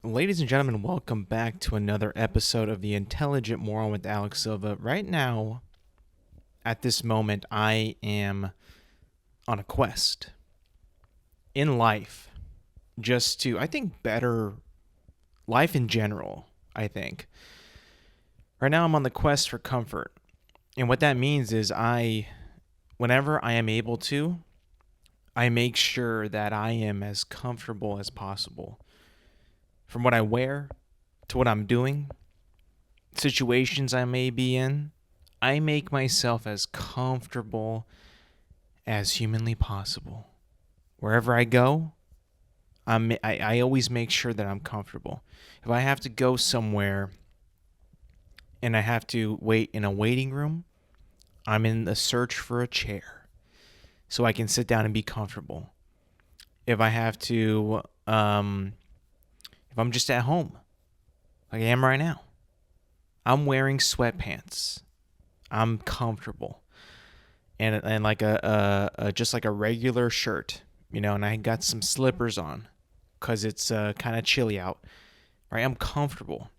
Ladies and gentlemen, welcome back to another episode of the Intelligent Moron with Alex Silva. Right now, at this moment, I am on a quest in life just to, I think, better life in general. I think. Right now, I'm on the quest for comfort. And what that means is whenever I am able to, I make sure that I am as comfortable as possible. From what I wear to what I'm doing, situations I may be in, I make myself as comfortable as humanly possible. Wherever I go, I always make sure that I'm comfortable. If I have to go somewhere and I have to wait in a waiting room, I'm in the search for a chair so I can sit down and be comfortable. If I have to, if I'm just at home, like I am right now, I'm wearing sweatpants. I'm comfortable. And like a just like a regular shirt, and I got some slippers on because it's kind of chilly out. Right, I'm comfortable.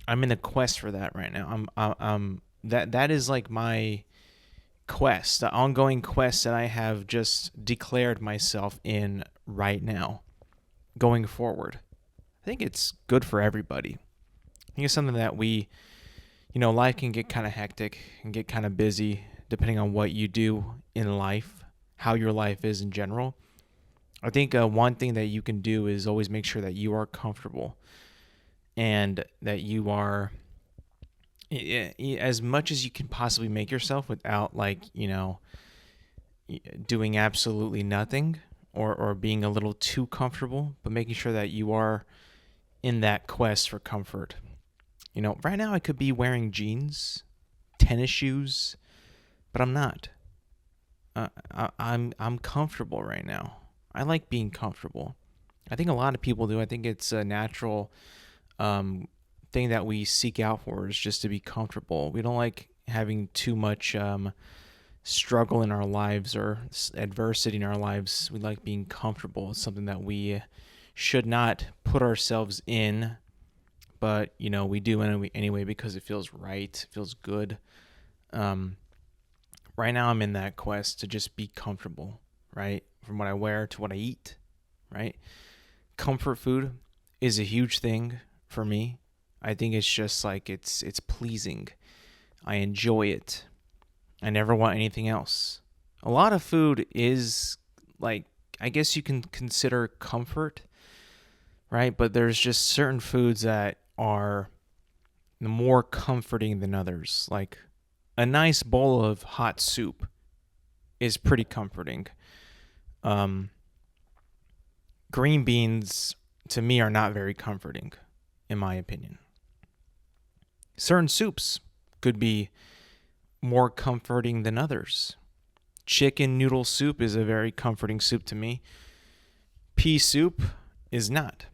I'm in a quest for that right now. That is like my quest, the ongoing quest that I have just declared myself in right now, going forward. I think it's good for everybody. I think it's something that life can get kind of hectic and get kind of busy depending on what you do in life, how your life is in general. I think one thing that you can do is always make sure that you are comfortable and that you are as much as you can possibly make yourself without doing absolutely nothing or being a little too comfortable, but making sure that you are in that quest for comfort. Right now I could be wearing jeans, tennis shoes, but I'm not. I'm comfortable right now. I like being comfortable. I think a lot of people do. I think it's a natural thing that we seek out for is just to be comfortable. We don't like having too much struggle in our lives or adversity in our lives. We like being comfortable. It's something that we should not put ourselves in, but we do anyway because it feels right, it feels good. Right now I'm in that quest to just be comfortable, right? From what I wear to what I eat, right? Comfort food is a huge thing for me. I think it's just like it's pleasing. I enjoy it. I never want anything else. A lot of food is like, I guess you can consider comfort, right? But there's just certain foods that are more comforting than others. Like a nice bowl of hot soup is pretty comforting. Green beans to me are not very comforting, in my opinion. Certain soups could be more comforting than others. Chicken noodle soup is a very comforting soup to me. Pea soup is not.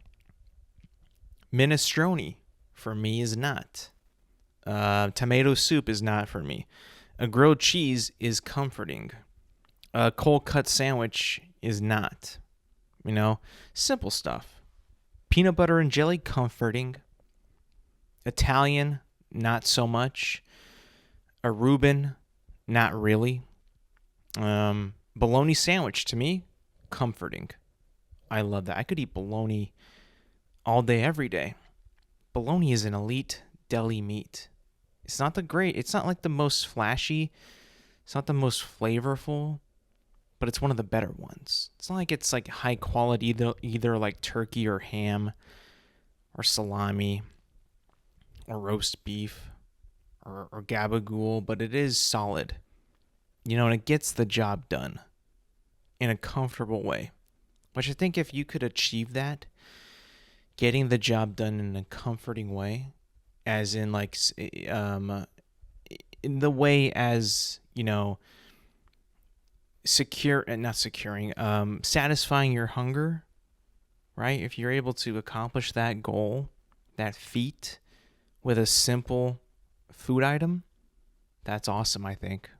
Minestrone for me is not. Tomato soup is not for me. A grilled cheese is comforting. A cold cut sandwich is not. Simple stuff. Peanut butter and jelly, comforting. Italian, not so much. A Reuben, not really. Bologna sandwich, to me, comforting. I love that. I could eat bologna all day, every day. Bologna is an elite deli meat. It's not like the most flashy. It's not the most flavorful, but it's one of the better ones. It's not like it's like high quality, either like turkey or ham or salami or roast beef or gabagool, but it is solid. And it gets the job done in a comfortable way. Which I think if you could achieve that, getting the job done in a comforting way, as in like in the way as satisfying your hunger, right? If you're able to accomplish that goal, that feat, with a simple food item, that's awesome. I think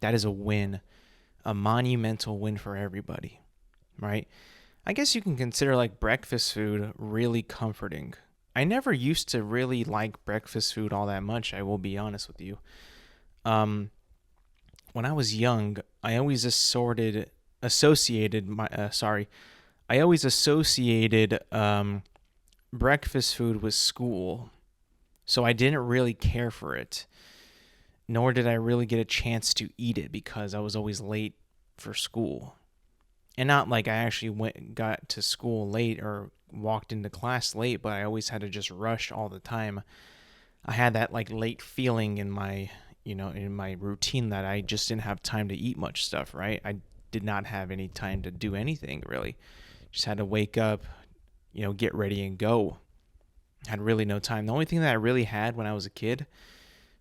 that is a win, a monumental win for everybody, right? I guess you can consider like breakfast food really comforting. I never used to really like breakfast food all that much, I will be honest with you. Um, when I was young, I always associated my I always associated breakfast food with school. So I didn't really care for it, nor did I really get a chance to eat it because I was always late for school. And not like I actually got to school late or walked into class late, but I always had to just rush all the time. I had that like late feeling in my, in my routine that I just didn't have time to eat much stuff, right? I did not have any time to do anything really. Just had to wake up, get ready and go. Had really no time. The only thing that I really had when I was a kid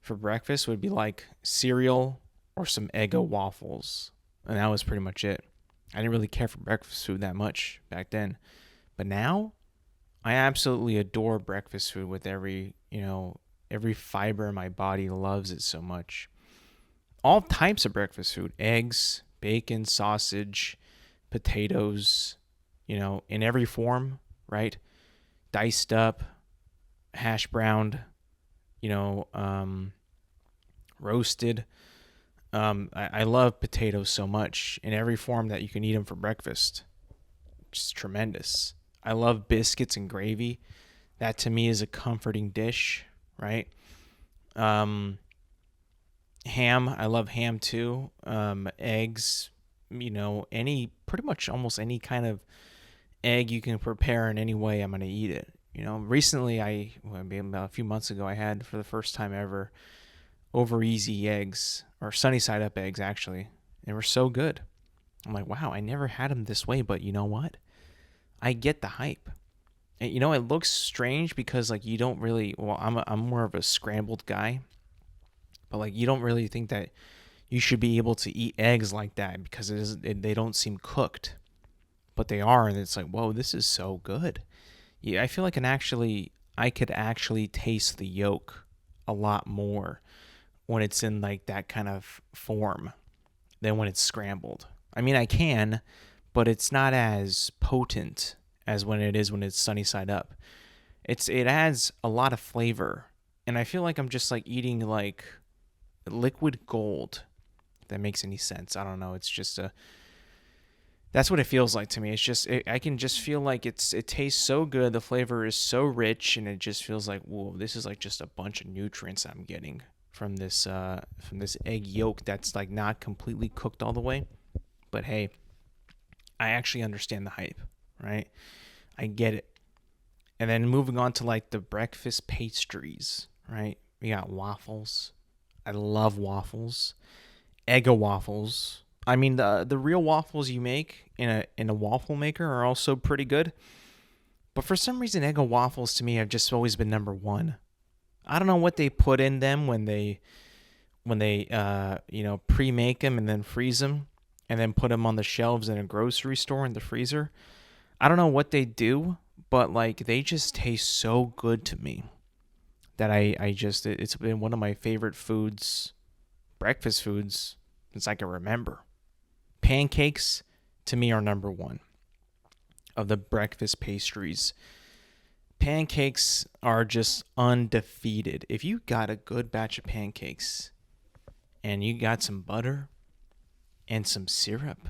for breakfast would be like cereal or some Eggo waffles. And that was pretty much it. I didn't really care for breakfast food that much back then. But now I absolutely adore breakfast food with every fiber in my body loves it so much. All types of breakfast food, eggs, bacon, sausage, potatoes, in every form, right? Diced up, hash browned, you know, um, roasted. I love potatoes so much in every form that you can eat them for breakfast. Just tremendous. I love biscuits and gravy. That to me is a comforting dish, right? Um, Ham, I love ham too. Eggs, any pretty much almost any kind of egg you can prepare in any way, I'm gonna eat it. Recently about a few months ago, I had for the first time ever over easy eggs or sunny side up eggs actually. They were so good. I'm like, wow, I never had them this way, but you know what? I get the hype. And, it looks strange because like you don't really. Well, I'm more of a scrambled guy, but like you don't really think that you should be able to eat eggs like that because they don't seem cooked, but they are, and it's like, whoa, this is so good. Yeah, I feel like I could actually taste the yolk a lot more when it's in like that kind of form than when it's scrambled. I mean, I can, but it's not as potent as when it's sunny side up. It adds a lot of flavor, and I feel like I'm just like eating like liquid gold. If that makes any sense. I don't know. It's just a that's what it feels like to me. It's just I can just feel like it tastes so good. The flavor is so rich, and it just feels like, whoa, this is like just a bunch of nutrients I'm getting from this egg yolk that's like not completely cooked all the way. But hey, I actually understand the hype, right? I get it. And then moving on to like the breakfast pastries, right? We got waffles. I love waffles. Eggo waffles. I mean the real waffles you make in a waffle maker are also pretty good. But for some reason Eggo waffles to me have just always been number one. I don't know what they put in them when they pre-make them and then freeze them and then put them on the shelves in a grocery store in the freezer. I don't know what they do, but like they just taste so good to me that it's been one of my favorite foods, breakfast foods since I can remember. Pancakes to me are number one of the breakfast pastries. Pancakes are just undefeated. If you got a good batch of pancakes and you got some butter and some syrup,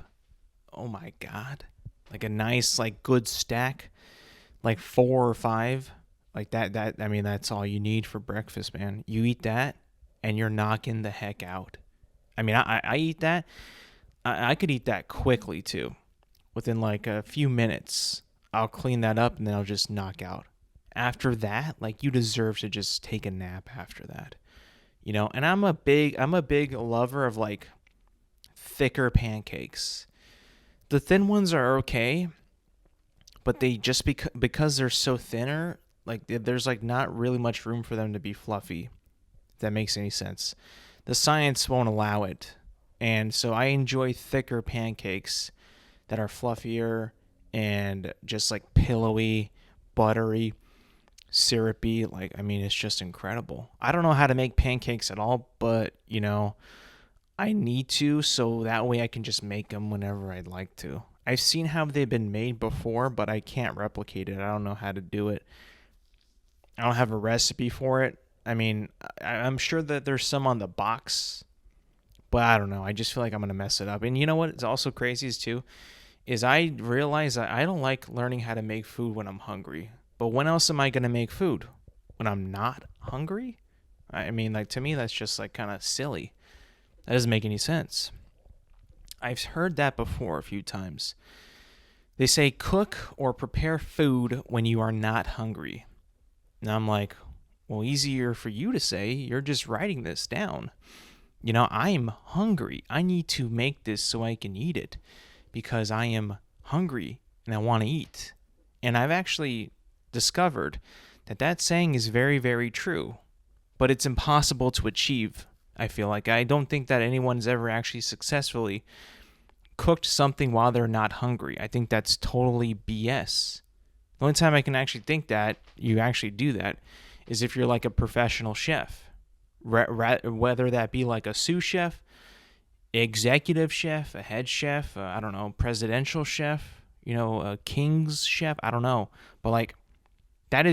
oh my God. Like a nice, like good stack, like 4 or 5, like that, I mean, that's all you need for breakfast, man. You eat that and you're knocking the heck out. I mean, I eat that. I could eat that quickly too. Within like a few minutes, I'll clean that up and then I'll just knock out. After that, like you deserve to just take a nap after that. And I'm a big lover of like thicker pancakes. The thin ones are okay, but they just because they're so thinner, like there's like not really much room for them to be fluffy. If that makes any sense. The science won't allow it. And so I enjoy thicker pancakes that are fluffier and just like pillowy, buttery, syrupy. Like, I mean, it's just incredible. I don't know how to make pancakes at all, but, I need to, so that way I can just make them whenever I'd like to. I've seen how they've been made before, but I can't replicate it. I don't know how to do it. I don't have a recipe for it. I mean, I'm sure that there's some on the box, but I don't know. I just feel like I'm going to mess it up. And you know what? It's also crazy is I realize that I don't like learning how to make food when I'm hungry. But when else am I going to make food? When I'm not hungry? I mean, like, to me, that's just like kind of silly. That doesn't make any sense. I've heard that before a few times. They say cook or prepare food when you are not hungry. And I'm like, well, easier for you to say. You're just writing this down. I'm hungry. I need to make this so I can eat it because I am hungry and I want to eat. And I've actually discovered that saying is very, very true, but it's impossible to achieve. I feel like I don't think that anyone's ever actually successfully cooked something while they're not hungry. I think that's totally BS. The only time I can actually think that you actually do that is if you're like a professional chef, whether that be like a sous chef, executive chef, a head chef, I don't know, presidential chef, a king's chef, I don't know. But like that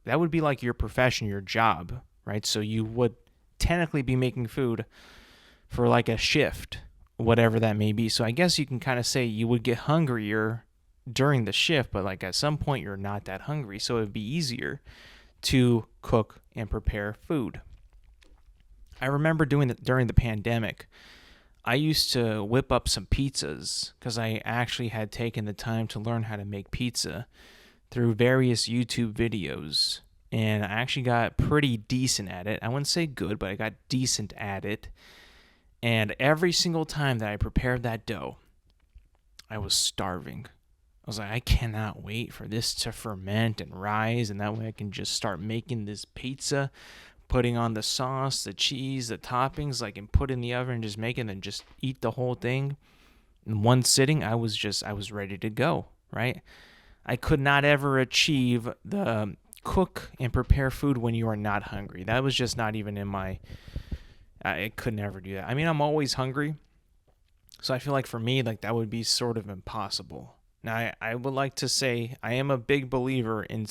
would be like your profession, your job, right? So you would technically be making food for like a shift, whatever that may be. So I guess you can kind of say you would get hungrier during the shift, but like at some point you're not that hungry. So it'd be easier to cook and prepare food. I remember doing it during the pandemic. I used to whip up some pizzas because I actually had taken the time to learn how to make pizza through various YouTube videos. And I actually got pretty decent at it. I wouldn't say good, but I got decent at it. And every single time that I prepared that dough, I was starving. I was like, I cannot wait for this to ferment and rise, and that way I can just start making this pizza, putting on the sauce, the cheese, the toppings, like, and put in the oven and just make it and just eat the whole thing. In one sitting, I was ready to go, right? I could not ever achieve the cook and prepare food when you are not hungry. That was just not even in my... I could never do that. I mean, I'm always hungry, so I feel like for me, like that would be sort of impossible. Now, I would like to say I am a big believer in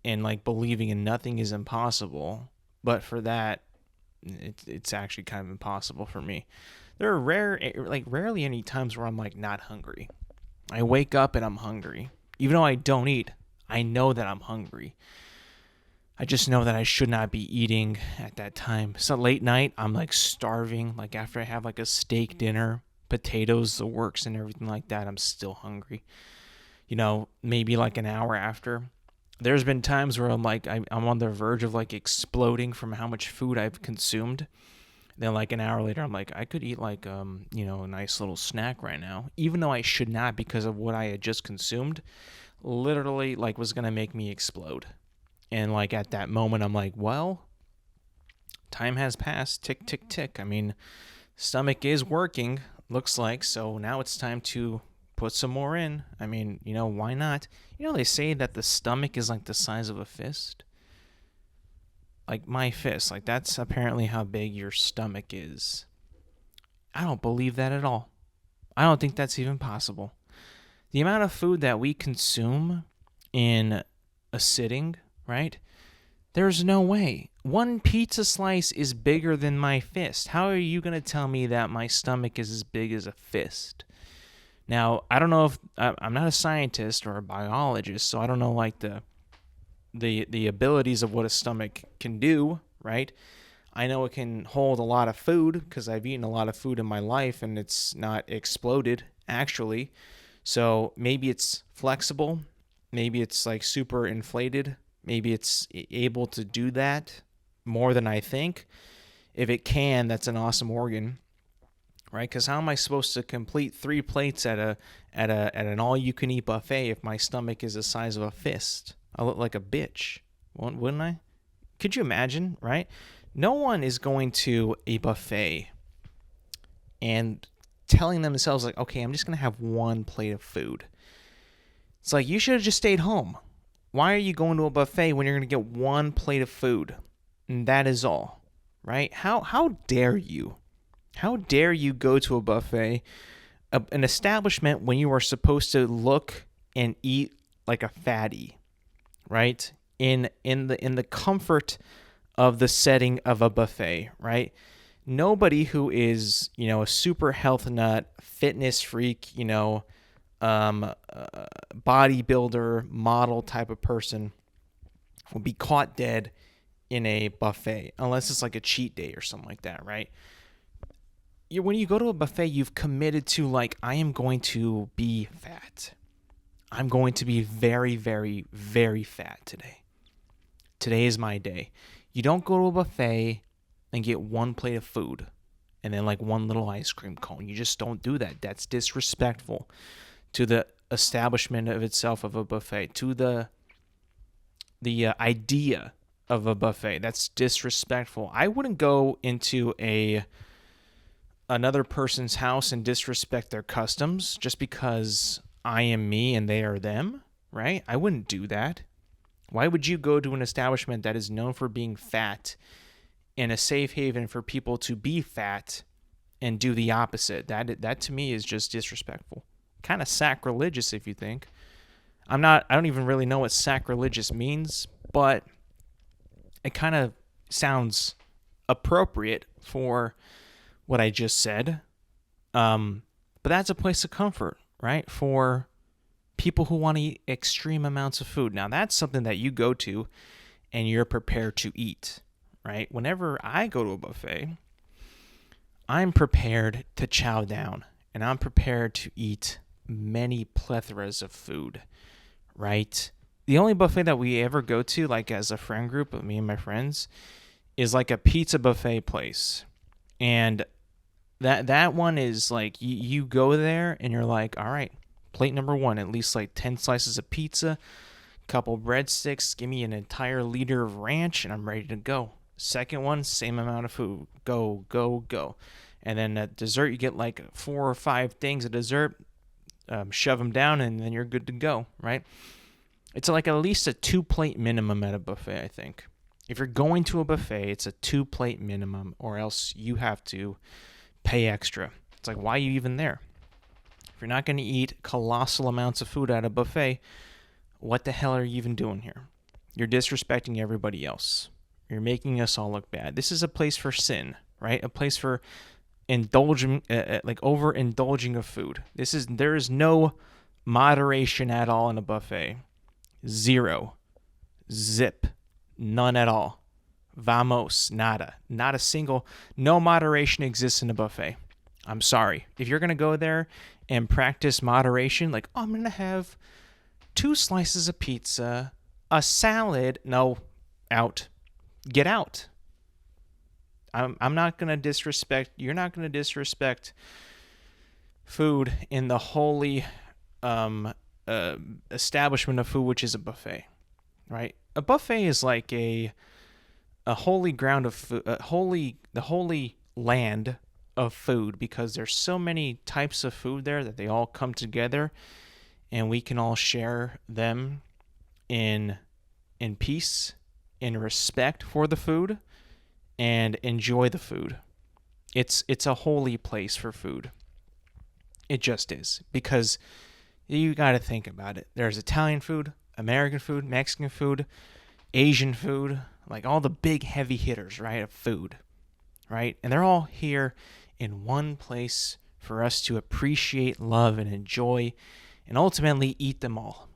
like believing in nothing is impossible, but for that, it's actually kind of impossible for me. There are rarely any times where I'm like not hungry. I wake up and I'm hungry. Even though I don't eat, I know that I'm hungry. I just know that I should not be eating at that time. So late night, I'm like starving. Like after I have like a steak dinner, potatoes, the works and everything like that, I'm still hungry. Maybe like an hour after. There's been times where I'm like, I'm on the verge of like exploding from how much food I've consumed. Then like an hour later, I'm like, I could eat like, a nice little snack right now. Even though I should not because of what I had just consumed, literally like was going to make me explode. And like at that moment, I'm like, well, time has passed. Tick, tick, tick. I mean, stomach is working, looks like. So now it's time to put some more in. I mean, why not? They say that the stomach is like the size of a fist. Like my fist. Like that's apparently how big your stomach is. I don't believe that at all. I don't think that's even possible. The amount of food that we consume in a sitting, right? There's no way. One pizza slice is bigger than my fist. How are you going to tell me that my stomach is as big as a fist? Now, I don't know if I'm not a scientist or a biologist, so I don't know like the abilities of what a stomach can do, right? I know it can hold a lot of food because I've eaten a lot of food in my life and it's not exploded actually. So maybe it's flexible. Maybe it's like super inflated. Maybe it's able to do that more than I think. If it can, that's an awesome organ, right? Because how am I supposed to complete 3 plates at an all-you-can-eat buffet if my stomach is the size of a fist? I look like a bitch, wouldn't I? Could you imagine, right? No one is going to a buffet and telling themselves like, okay, I'm just going to have 1 plate of food. It's like, you should have just stayed home. Why are you going to a buffet when you're going to get 1 plate of food? And that is all, right? How dare you? How dare you go to a buffet an establishment when you are supposed to look and eat like a fatty, right? In the comfort of the setting of a buffet, right? Nobody who is, a super health nut, fitness freak, bodybuilder, model type of person will be caught dead in a buffet, unless it's like a cheat day or something like that, right? When you go to a buffet, you've committed to, like, I am going to be fat. I'm going to be very, very, very fat today. Today is my day. You don't go to a buffet and get one plate of food and then like one little ice cream cone. You just don't do that. That's disrespectful to the establishment of itself of a buffet, to the idea of a buffet. That's disrespectful. I wouldn't go into another person's house and disrespect their customs just because I am me and they are them, right? I wouldn't do that. Why would you go to an establishment that is known for being fat and a safe haven for people to be fat and do the opposite? That to me is just disrespectful. Kind of sacrilegious if you think. I don't even really know what sacrilegious means, but it kind of sounds appropriate for what I just said. But that's a place of comfort, right? For people who want to eat extreme amounts of food. Now, that's something that you go to and you're prepared to eat, right? Whenever I go to a buffet, I'm prepared to chow down and I'm prepared to eat many plethoras of food, right? The only buffet that we ever go to, like as a friend group, me and my friends, is like a pizza buffet place. And that one is like, you go there and you're like, all right, plate number one, at least like 10 slices of pizza, couple breadsticks, give me an entire liter of ranch, and I'm ready to go. Second one, same amount of food. Go, go, go. And then at dessert, you get like 4 or 5 things of dessert, shove them down, and then you're good to go, right? It's like at least a 2-plate minimum at a buffet, I think. If you're going to a buffet, it's a 2-plate minimum, or else you have to pay extra. It's like, why are you even there? If you're not going to eat colossal amounts of food at a buffet, what the hell are you even doing here? You're disrespecting everybody else. You're making us all look bad. This is a place for sin, right? A place for indulging, like overindulging of food. There is no moderation at all in a buffet. Zero. Zip. None at all. Vamos. Nada. Not a single. No moderation exists in a buffet. I'm sorry. If you're going to go there and practice moderation, like, oh, I'm going to have 2 slices of pizza, a salad. No, out. Get out. I'm not going to disrespect. You're not going to disrespect food in the holy establishment of food, which is a buffet, right? A buffet is like a holy ground of food, the holy land of food, because there's so many types of food there that they all come together and we can all share them in peace, in respect for the food, and enjoy the food. It's a holy place for food. It just is, because you got to think about it. There's Italian food, American food, Mexican food, Asian food, like all the big heavy hitters, right, of food, right? And they're all here in one place for us to appreciate, love, and enjoy, and ultimately eat them all,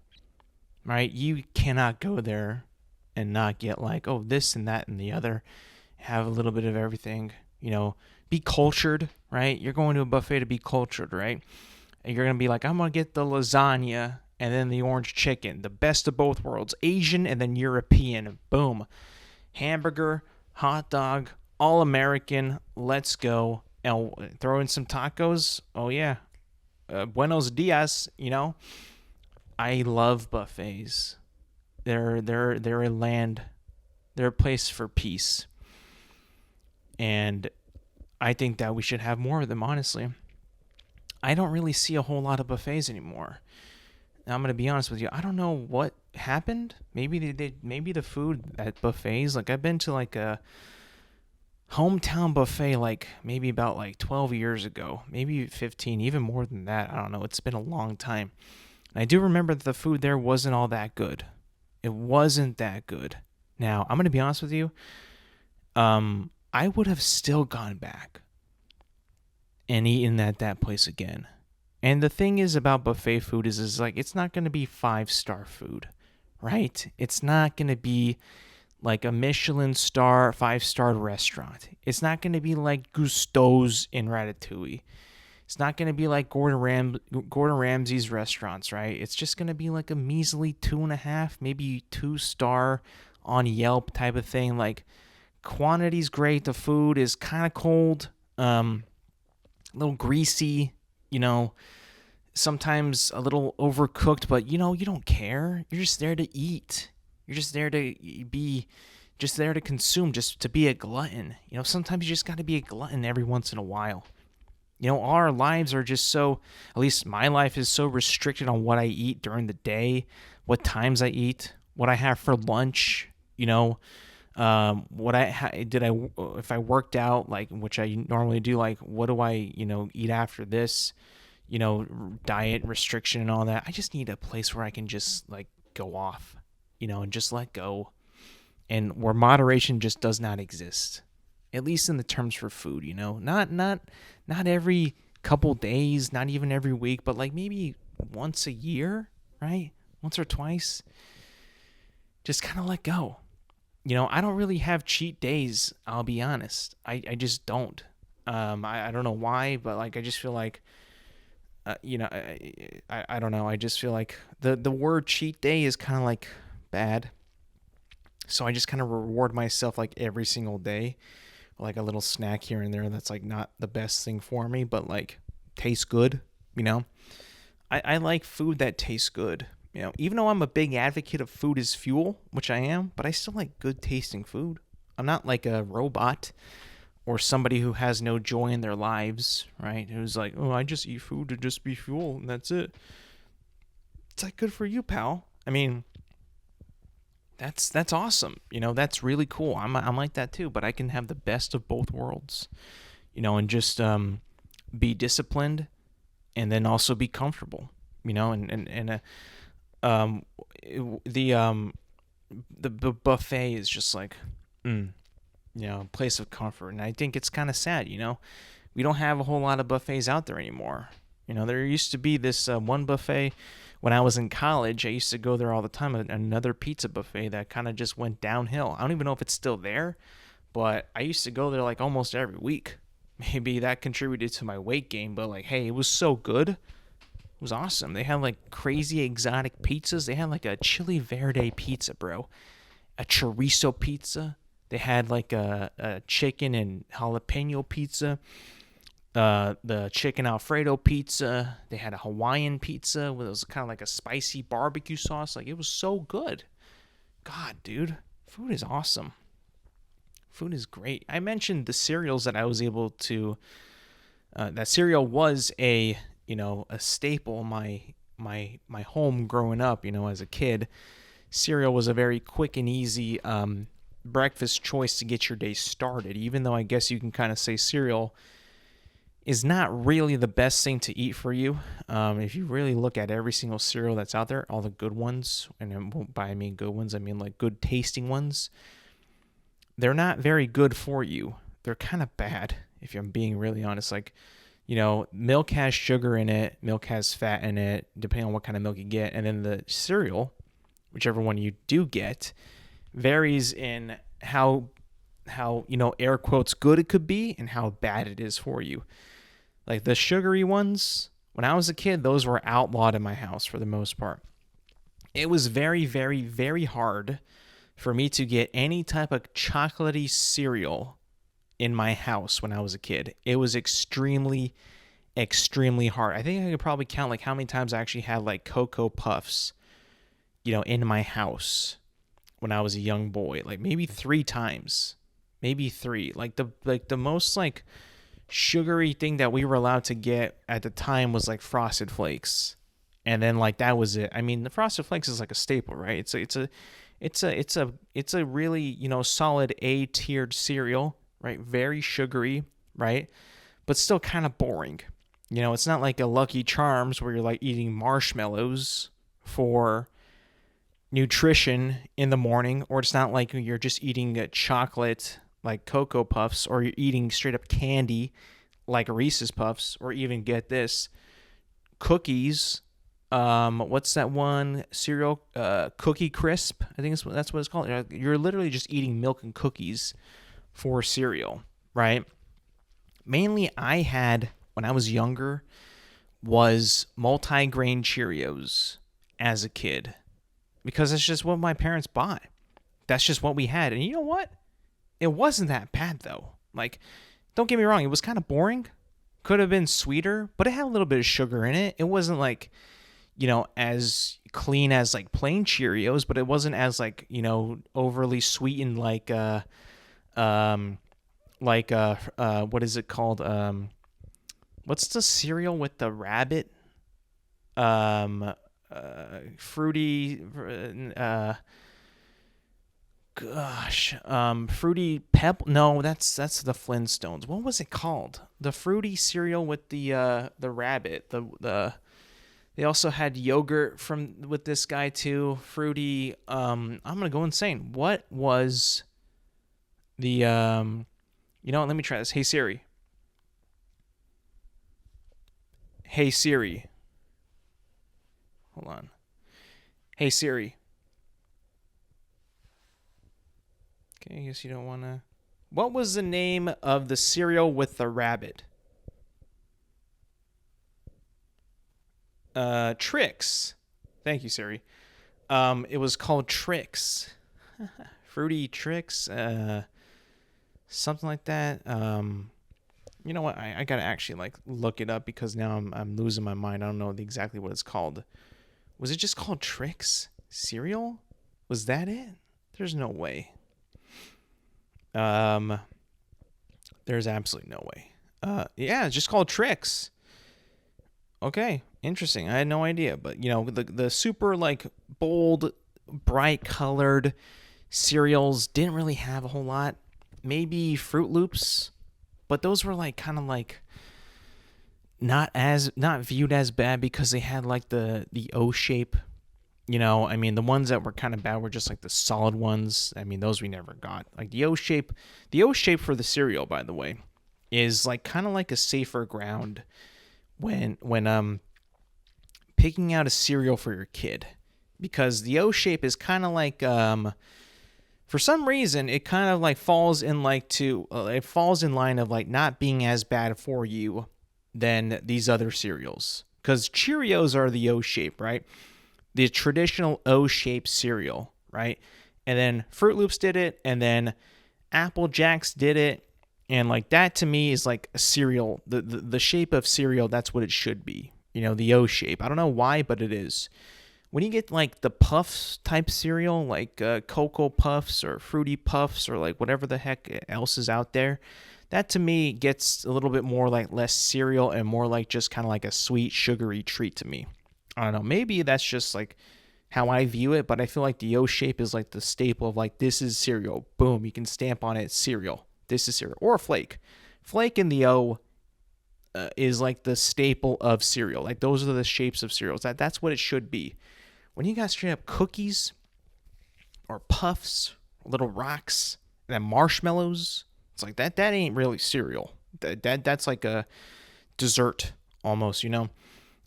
right? You cannot go there and not get like, oh, this and that and the other, have a little bit of everything, be cultured, right? You're going to a buffet to be cultured, right? And you're going to be like, I'm going to get the lasagna and then the orange chicken, the best of both worlds, Asian and then European. Boom. Hamburger, hot dog, all American. Let's go. And throw in some tacos. Oh, yeah. Buenos dias, I love buffets. They're a land. They're a place for peace. And I think that we should have more of them, honestly. I don't really see a whole lot of buffets anymore. Now, I'm going to be honest with you. I don't know what happened. Maybe maybe the food at buffets, like I've been to like a hometown buffet like maybe about like 12 years ago, maybe 15, even more than that. I don't know. It's been a long time. And I do remember that the food there wasn't all that good. It wasn't that good. Now, I'm going to be honest with you. I would have still gone back and eaten at that place again. And the thing is about buffet food is like it's not going to be 5-star food, right? It's not going to be like a Michelin star, 5-star restaurant. It's not going to be like Gusteau's in Ratatouille. It's not going to be like Gordon Ramsay's restaurants, right? It's just going to be like a measly 2.5, maybe 2-star on Yelp type of thing. Like quantity's great. The food is kind of cold, a little greasy, sometimes a little overcooked, but you don't care. You're just there to eat. You're just there to be, just there to consume, just to be a glutton. Sometimes you just got to be a glutton every once in a while. Our lives are just so, at least my life is so restricted on what I eat during the day, what times I eat, what I have for lunch, what if I worked out, like, which I normally do, like, what do I, eat after this, diet restriction and all that. I just need a place where I can just like go off, and just let go, and where moderation just does not exist, at least in the terms for food, not every couple days, not even every week, but like maybe once a year, right? Once or twice. Just kind of let go. I don't really have cheat days, I'll be honest. I just don't. I don't know why, but like I just feel like I don't know. I just feel like the word cheat day is kind of like bad. So I just kind of reward myself like every single day, like a little snack here and there that's like not the best thing for me, but like tastes good, I like food that tastes good. Even though I'm a big advocate of food as fuel, which I am, but I still like good tasting food. I'm not like a robot or somebody who has no joy in their lives, right? Who's like, oh, I just eat food to just be fuel and that's it. It's like, good for you, pal. I mean, that's awesome. That's really cool. I'm like that too, but I can have the best of both worlds, and just be disciplined and then also be comfortable, and the buffet is just like, a place of comfort. And I think it's kind of sad, we don't have a whole lot of buffets out there anymore. There used to be this one buffet when I was in college. I used to go there all the time, another pizza buffet that kind of just went downhill. I don't even know if it's still there, but I used to go there like almost every week. Maybe that contributed to my weight gain, but like, hey, it was so good. It was awesome. They had like crazy exotic pizzas. They had like a chili verde pizza, bro. A chorizo pizza. They had like a chicken and jalapeno pizza. The chicken Alfredo pizza. They had a Hawaiian pizza with, it was kind of like a spicy barbecue sauce. Like, it was so good. God, dude, food is awesome. Food is great. I mentioned the cereals that I was able to. That cereal was a staple in my home growing up. As a kid, cereal was a very quick and easy breakfast choice to get your day started. Even though I guess you can kind of say cereal is not really the best thing to eat for you. If you really look at every single cereal that's out there, all the good ones, and by I mean good ones, I mean like good tasting ones, they're not very good for you. They're kind of bad, if I'm being really honest. Like, milk has sugar in it, milk has fat in it, depending on what kind of milk you get. And then the cereal, whichever one you do get, varies in how air quotes good it could be and how bad it is for you. Like the sugary ones, when I was a kid, those were outlawed in my house for the most part. It was very, very, very hard for me to get any type of chocolatey cereal in my house when I was a kid. It was extremely, extremely hard. I think I could probably count like how many times I actually had like Cocoa Puffs, in my house when I was a young boy. Like maybe 3 times. Maybe 3. Like the most like sugary thing that we were allowed to get at the time was like Frosted Flakes. And then like that was it. I mean, the Frosted Flakes is like a staple, right? It's a really, solid A-tiered cereal, right? Very sugary, right? But still kind of boring. It's not like a Lucky Charms where you're like eating marshmallows for nutrition in the morning, or it's not like you're just eating a chocolate like Cocoa Puffs, or you're eating straight up candy like Reese's Puffs, or even get this, cookies. What's that one cereal? Cookie Crisp. I think that's what it's called. You're literally just eating milk and cookies for cereal, right? Mainly, I had when I was younger was multi-grain Cheerios as a kid, because that's just what my parents bought. That's just what we had, and you know what? It wasn't that bad though. Like, don't get me wrong, it was kind of boring. Could have been sweeter, but it had a little bit of sugar in it. It wasn't like, as clean as like plain Cheerios, but it wasn't as like, overly sweetened what is it called? What's the cereal with the rabbit? Fruity, Fruity Pebble. No, that's the Flintstones. What was it called? The fruity cereal with the rabbit. They also had yogurt with this guy too. Fruity. I'm gonna go insane. What was the Let me try this. Hey Siri. Hey Siri. Hold on. Hey Siri. Okay, I guess you don't want to. What was the name of the cereal with the rabbit? Trix. Thank you, Siri. It was called Trix. Fruity Trix. Something like that. You know what? I gotta actually like look it up, because now I'm losing my mind. I don't know exactly what it's called. Was it just called Trix cereal? Was that it? There's no way. There's absolutely no way. Yeah, it's just called Trix. Okay, interesting. I had no idea, but the super like bold, bright colored cereals didn't really have a whole lot. Maybe Fruit Loops, but those were like kind of like not viewed as bad, because they had like the O shape. The ones that were kind of bad were just like the solid ones. Those we never got. Like the O shape for the cereal, by the way, is like kind of like a safer ground when picking out a cereal for your kid, because the O shape is kind of like for some reason it kind of like falls in line of like not being as bad for you than these other cereals, because Cheerios are the O shape, right? The traditional O-shaped cereal, right? And then Fruit Loops did it, and then Apple Jacks did it, and like that to me is like a cereal. The shape of cereal, that's what it should be. The O shape. I don't know why, but it is. When you get like the Puffs type cereal, like Cocoa Puffs or Fruity Puffs or like whatever the heck else is out there, that to me gets a little bit more like less cereal and more like just kind of like a sweet, sugary treat to me. I don't know. Maybe that's just like how I view it, but I feel like the O shape is like the staple of like, this is cereal. Boom. You can stamp on it, cereal. This is cereal. Or a flake. Flake in the O is like the staple of cereal. Like those are the shapes of cereals. That's what it should be. When you got straight up cookies or puffs, little rocks, and then marshmallows, it's like that ain't really cereal. That's like a dessert almost, And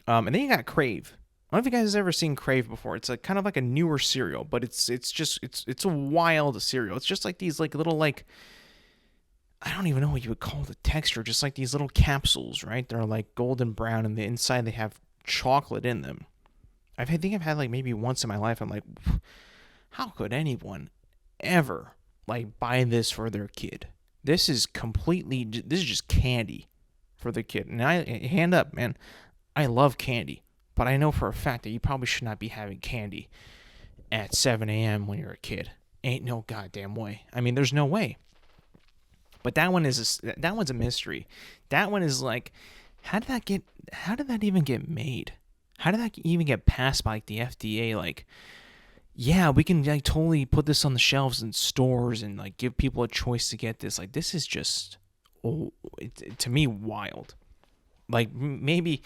then you got Crave. I don't know if you guys have ever seen Crave before. It's kind of like a newer cereal, but it's a wild cereal. It's just like these like little like, I don't even know what you would call the texture. Just like these little capsules, right? They're like golden brown, and the inside they have chocolate in them. I think I've had like maybe once in my life. I'm like, how could anyone ever like buy this for their kid? This is just candy for the kid. And hand up, man. I love candy, but I know for a fact that you probably should not be having candy at 7 a.m. when you're a kid. Ain't no goddamn way. There's no way. But that one's a mystery. That one is like, how did that even get made? How did that even get passed by like the FDA? Like, yeah, we can like totally put this on the shelves in stores and like give people a choice to get this. Like this is just, oh, to me, wild. Like maybe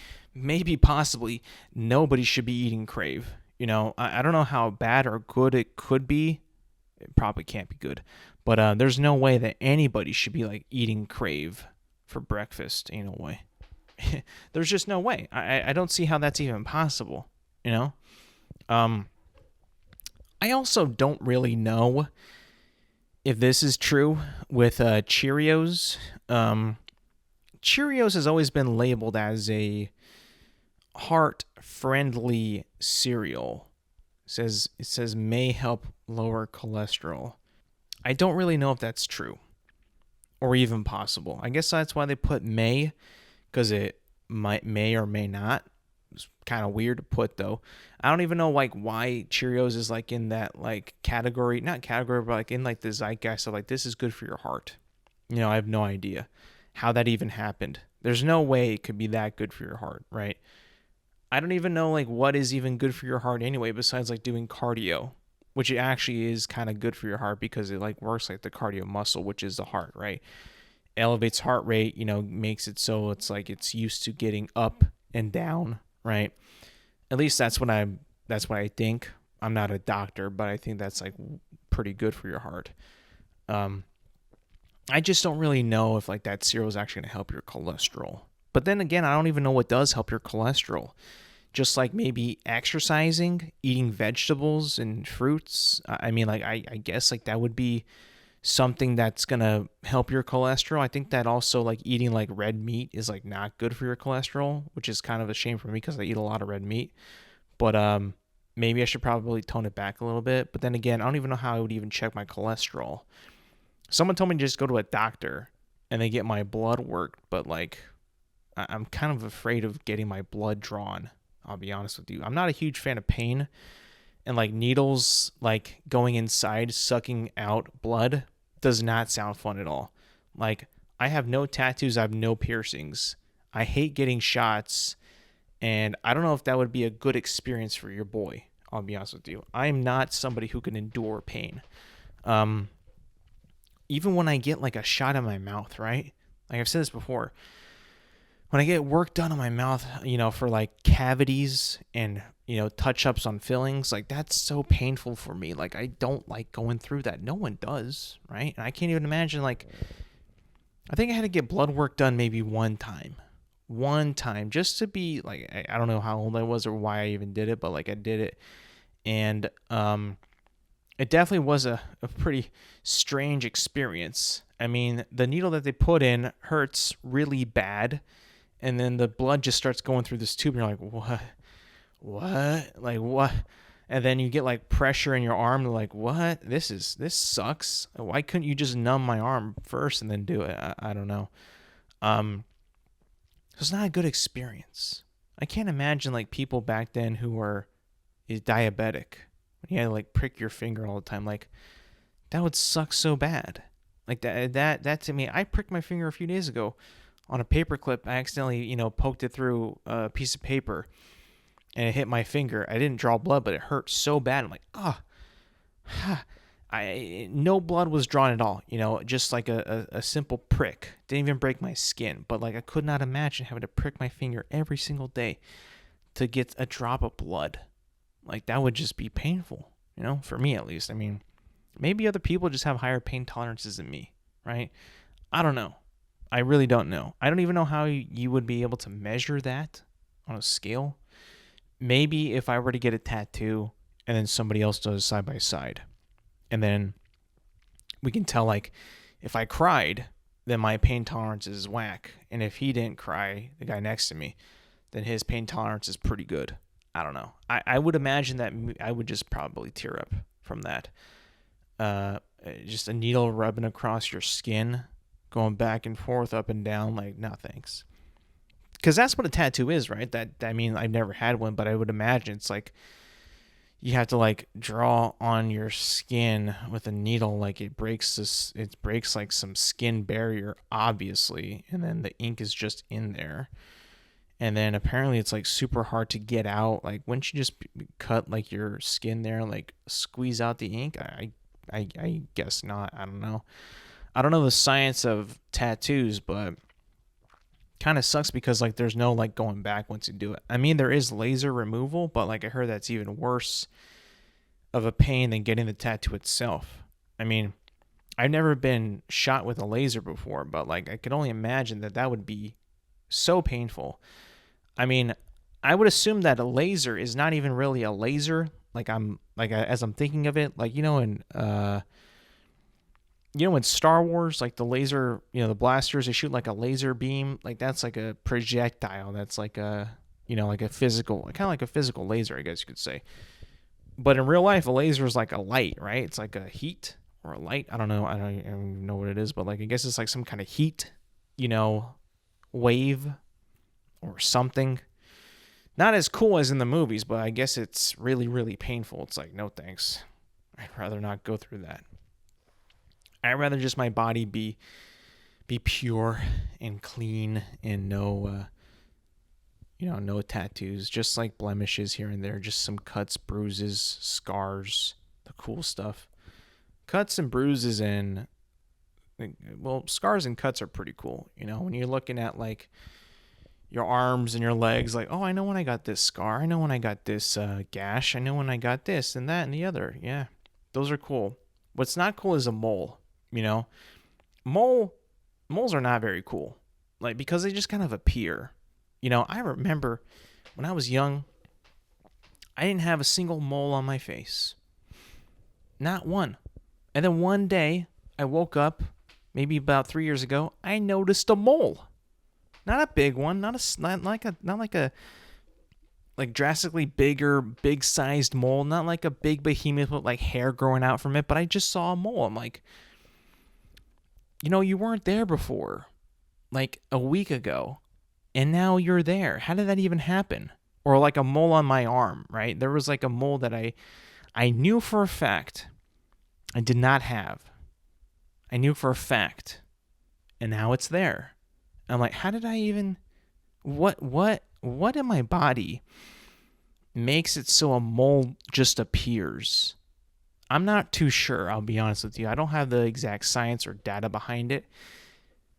possibly nobody should be eating Crave. I don't know how bad or good it could be. It probably can't be good, but there's no way that anybody should be like eating Crave for breakfast. Ain't no way. There's just no way. I don't see how that's even possible. You know. Um, I also don't really know if this is true with Cheerios. Cheerios has always been labeled as a heart-friendly cereal. It says may help lower cholesterol. I don't really know if that's true or even possible. I guess that's why they put may, because it may or may not. It's kind of weird to put though. I don't even know like why Cheerios is like in that like category, not category, but like in like the zeitgeist of like this is good for your heart. I have no idea how that even happened. There's no way it could be that good for your heart, right? I don't even know like what is even good for your heart anyway, besides like doing cardio, which it actually is kind of good for your heart because it like works like the cardio muscle, which is the heart, right? Elevates heart rate, makes it so it's like it's used to getting up and down, right? At least that's what I think. I'm not a doctor, but I think that's like pretty good for your heart. Um, I just don't really know if like that cereal is actually going to help your cholesterol. But then again, I don't even know what does help your cholesterol. Just like maybe exercising, eating vegetables and fruits. I mean, like I guess like that would be something that's gonna help your cholesterol. I think that also like eating like red meat is like not good for your cholesterol, which is kind of a shame for me because I eat a lot of red meat. But maybe I should probably tone it back a little bit. But then again, I don't even know how I would even check my cholesterol. Someone told me to just go to a doctor and they get my blood worked, but like I'm kind of afraid of getting my blood drawn. I'll be honest with you. I'm not a huge fan of pain, and like needles like going inside sucking out blood does not sound fun at all. Like I have no tattoos, I have no piercings. I hate getting shots, and I don't know if that would be a good experience for your boy. I'll be honest with you. I'm not somebody who can endure pain. Um Even when I get like a shot in my mouth, right? Like I've said this before, when I get work done on my mouth, for like cavities and, touch ups on fillings, like that's so painful for me. Like I don't like going through that. No one does, right? And I can't even imagine like, I think I had to get blood work done maybe one time just to be like, I don't know how old I was or why I even did it, but like I did it. And, it definitely was a pretty strange experience. I mean, the needle that they put in hurts really bad, and then the blood just starts going through this tube and you're like, what, like what? And then you get like pressure in your arm, like what, this sucks. Why couldn't you just numb my arm first and then do it? I don't know. It's not a good experience. I can't imagine like people back then who were diabetic, when you had to like prick your finger all the time. Like that would suck so bad. Like that to me, I pricked my finger a few days ago on a paper clip. I accidentally, poked it through a piece of paper and it hit my finger. I didn't draw blood, but it hurt so bad. I'm like, no blood was drawn at all, just like a simple prick. Didn't even break my skin, but like I could not imagine having to prick my finger every single day to get a drop of blood. Like that would just be painful, for me at least. I mean, maybe other people just have higher pain tolerances than me, right? I don't know. I really don't know. I don't even know how you would be able to measure that on a scale. Maybe if I were to get a tattoo and then somebody else does side by side, and then we can tell like if I cried, then my pain tolerance is whack, and if he didn't cry, the guy next to me, then his pain tolerance is pretty good. I don't know. I would imagine that I would just probably tear up from that. Just a needle rubbing across your skin, going back and forth, up and down. Like, no thanks. Because that's what a tattoo is, right? I mean, I've never had one, but I would imagine it's like you have to like draw on your skin with a needle. Like it breaks like some skin barrier, obviously, and then the ink is just in there. And then apparently it's like super hard to get out. Like, wouldn't you just cut like your skin there and like squeeze out the ink? I guess not. I don't know. I don't know the science of tattoos, but kind of sucks because like there's no like going back once you do it. I mean, there is laser removal, but like I heard that's even worse of a pain than getting the tattoo itself. I mean, I've never been shot with a laser before, but like I could only imagine that would be so painful. I mean, I would assume that a laser is not even really a laser. As I'm thinking of it, like in Star Wars, like the laser, the blasters, they shoot like a laser beam, like that's like a projectile. That's like a like a physical, kind of like a physical laser, I guess you could say. But in real life, a laser is like a light, right? It's like a heat or a light. I don't know. I don't even know what it is, but like I guess it's like some kind of heat, wave or something. Not as cool as in the movies, but I guess it's really, really painful. It's like, no thanks. I'd rather not go through that. I'd rather just my body be pure and clean and no tattoos, just like blemishes here and there, just some cuts, bruises, scars, the cool stuff. Cuts and bruises and, scars and cuts are pretty cool. When you're looking at like your arms and your legs, like, oh, I know when I got this scar. I know when I got this gash. I know when I got this and that and the other. Yeah, those are cool. What's not cool is a mole, Moles are not very cool, like, because they just kind of appear. I remember when I was young, I didn't have a single mole on my face. Not one. And then one day, I woke up, maybe about 3 years ago, I noticed a mole. Not a big one, not like a drastically bigger, big-sized mole, not like a big behemoth with like hair growing out from it, but I just saw a mole. I'm like, you weren't there before, like a week ago, and now you're there. How did that even happen? Or like a mole on my arm, right? There was like a mole that I knew for a fact I did not have. I knew for a fact, and now it's there. I'm like, how did I even, what in my body makes it so a mole just appears? I'm not too sure, I'll be honest with you. I don't have the exact science or data behind it,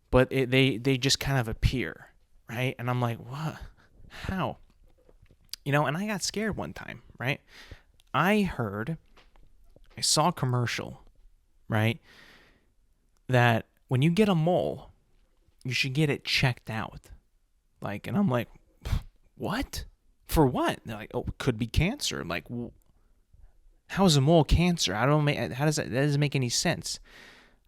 but they just kind of appear, right? And I'm like, what? How? And I got scared one time, right? I saw a commercial, right, that when you get a mole, you should get it checked out. Like, and I'm like, what? For what? They're like, oh, it could be cancer. I'm like, how is a mole cancer? How does that doesn't make any sense.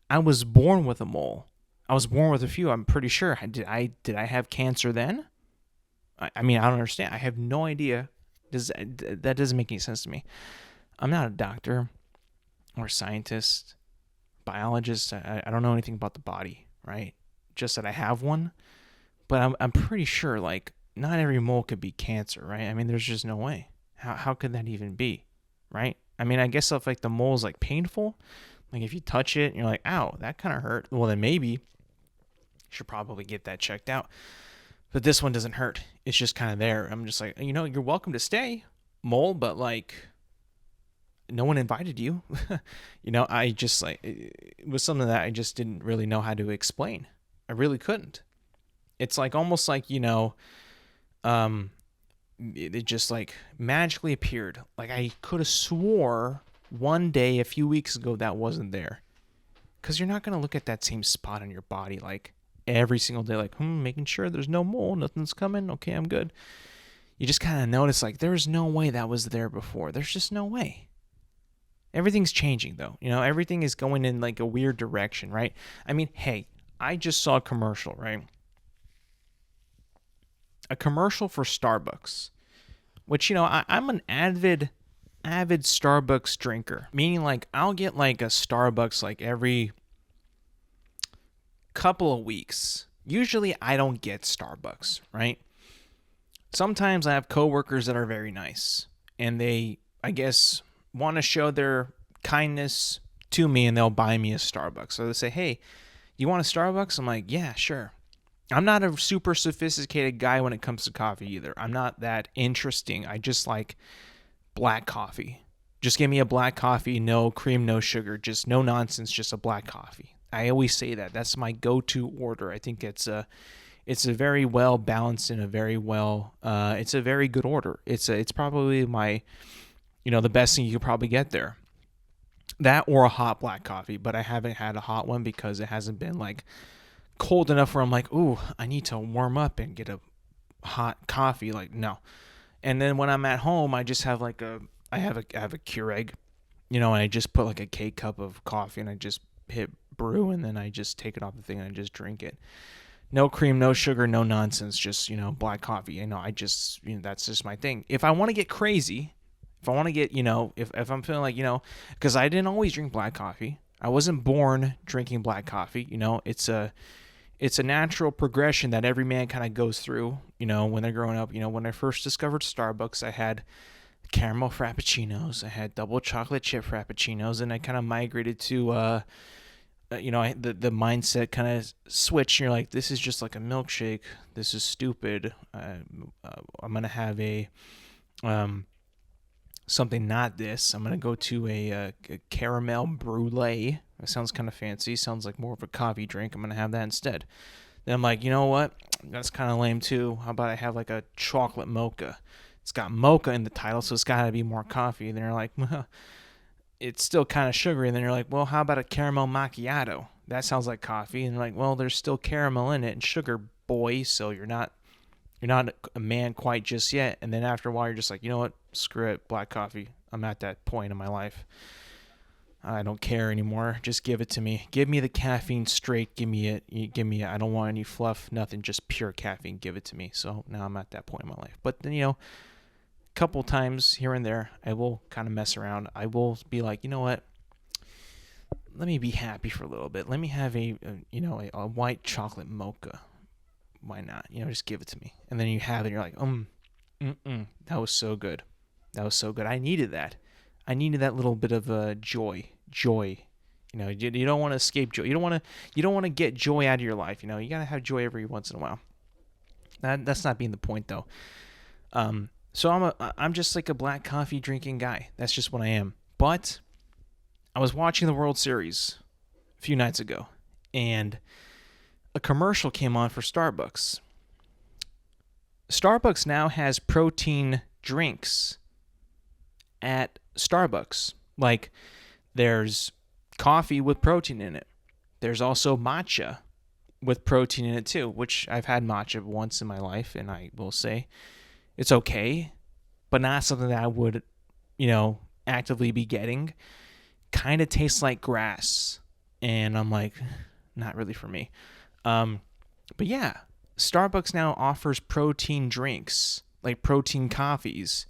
I was born with a mole. I was born with a few. I'm pretty sure. Did I have cancer then? I mean, I don't understand. I have no idea. That doesn't make any sense to me. I'm not a doctor or a scientist, biologist. I don't know anything about the body, right? Just that I have one, but I'm pretty sure like not every mole could be cancer, right? I mean, there's just no way. How could that even be, right? I mean, I guess if like the mole is like painful, like if you touch it and you're like, ow, that kind of hurt. Well, then maybe you should probably get that checked out. But this one doesn't hurt. It's just kind of there. I'm just like, you're welcome to stay, mole, but like, no one invited you. I just like, it was something that I just didn't really know how to explain. I really couldn't. It's like almost like, it just like magically appeared. Like I could have swore one day a few weeks ago that wasn't there. Because you're not going to look at that same spot on your body like every single day, like, making sure there's no mole, nothing's coming. Okay, I'm good. You just kind of notice like there's no way that was there before. There's just no way. Everything's changing though. Everything is going in like a weird direction, right? I mean, hey, I just saw a commercial, right? A commercial for Starbucks, which, I'm an avid Starbucks drinker, meaning like I'll get like a Starbucks like every couple of weeks. Usually I don't get Starbucks, right? Sometimes I have coworkers that are very nice and they, I guess, want to show their kindness to me and they'll buy me a Starbucks. So they say, hey, you want a Starbucks? I'm like, yeah, sure. I'm not a super sophisticated guy when it comes to coffee either. I'm not that interesting. I just like black coffee. Just give me a black coffee, no cream, no sugar, just no nonsense, just a black coffee. I always say that. That's my go-to order. I think it's a very well balanced and it's a very good order. It's probably the best thing you could probably get there. That or a hot black coffee, but I haven't had a hot one because it hasn't been like cold enough where I'm like, ooh, I need to warm up and get a hot coffee. Like, no. And then when I'm at home, I just have I have a Keurig, and I just put like a K cup of coffee and I just hit brew and then I just take it off the thing and I just drink it. No cream, no sugar, no nonsense, just, black coffee. That's just my thing. If I want to get crazy, if I want to get, if I'm feeling like, because I didn't always drink black coffee. I wasn't born drinking black coffee. It's a natural progression that every man kind of goes through, when they're growing up. When I first discovered Starbucks, I had caramel frappuccinos, I had double chocolate chip frappuccinos, and I kind of migrated to, the mindset kind of switched. You're like, this is just like a milkshake. This is stupid. I'm going to have something not this. I'm going to go to a caramel brulee. That sounds kind of fancy. Sounds like more of a coffee drink. I'm going to have that instead. Then I'm like, you know what? That's kind of lame too. How about I have like a chocolate mocha? It's got mocha in the title, so it's got to be more coffee. And they're like, well, it's still kind of sugary. And then you're like, well, how about a caramel macchiato? That sounds like coffee. And they're like, well, there's still caramel in it and sugar, boy. So you're not a man quite just yet. And then after a while, you're just like, you know what? Screw it, black coffee. I'm at that point in my life. I don't care anymore. Just give it to me. Give me the caffeine straight. Give me it. I don't want any fluff, nothing, just pure caffeine. Give it to me. So now I'm at that point in my life. But then, couple times here and there, I will kind of mess around. I will be like, you know what? Let me be happy for a little bit. Let me have a white chocolate mocha. Why not? Just give it to me. And then you have it, and you're like, that was so good. That was so good. I needed that. I needed that little bit of joy. You don't want to escape joy. You don't want to get joy out of your life. You gotta have joy every once in a while. That's not being the point though. So I'm just like a black coffee drinking guy. That's just what I am. But I was watching the World Series a few nights ago, and a commercial came on for Starbucks. Starbucks now has protein drinks at Starbucks. Like, there's coffee with protein in it. There's also matcha with protein in it too, which I've had matcha once in my life, and I will say it's okay, but not something that I would, actively be getting. Kind of tastes like grass, and I'm like, not really for me. But yeah, Starbucks now offers protein drinks, like protein coffees.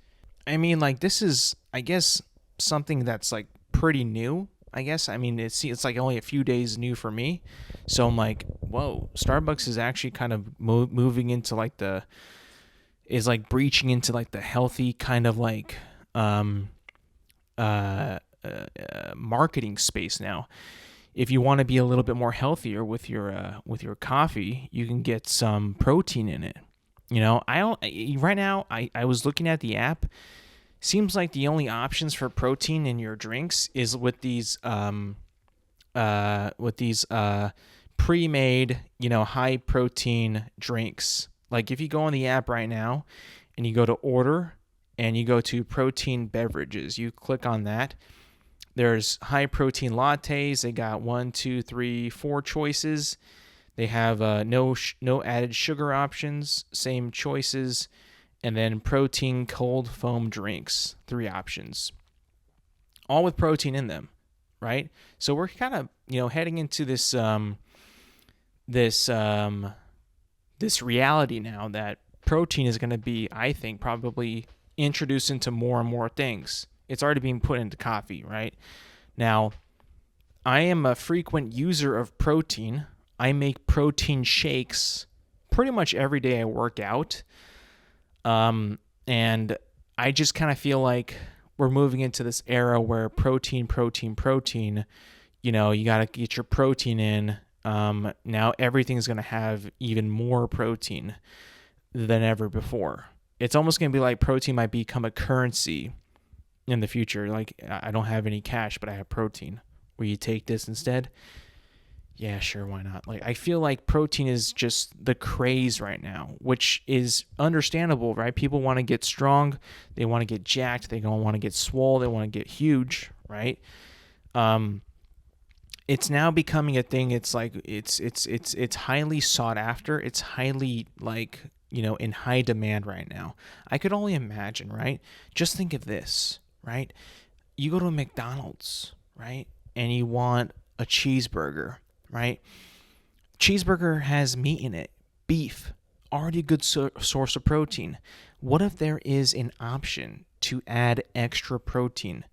I mean, like, this is, I guess, something that's like pretty new. I guess. I mean, it's like only a few days new for me. So I'm like, whoa, Starbucks is actually kind of moving into like breaching into like the healthy kind of like marketing space now. If you want to be a little bit more healthier with your coffee, you can get some protein in it. Right now I was looking at the app. Seems like the only options for protein in your drinks is with these pre-made, high protein drinks. Like if you go on the app right now and you go to order and you go to protein beverages, you click on that. There's high protein lattes. They got 1, 2, 3, 4 choices. They have no added sugar options, same choices, and then protein cold foam drinks, 3 options, all with protein in them, right? So we're kind of heading into this this reality now that protein is going to be, I think, probably introduced into more and more things. It's already being put into coffee, right? Now, I am a frequent user of protein. I make protein shakes pretty much every day I work out. And I just kind of feel like we're moving into this era where protein, you got to get your protein in Now everything's going to have even more protein than ever before. It's almost going to be like protein might become a currency in the future. Like, I don't have any cash, but I have protein. Will you take this instead? Yeah, sure, why not? Like, I feel like protein is just the craze right now, which is understandable, right? People want to get strong, they want to get jacked, they don't want to get swole, they want to get huge, right? It's now becoming a thing. It's like it's highly sought after. It's highly, like, in high demand right now. I could only imagine, right? Just think of this, right? You go to a McDonald's, right? And you want a cheeseburger, right? Cheeseburger has meat in it, beef, already a good source of protein. What if there is an option to add extra protein?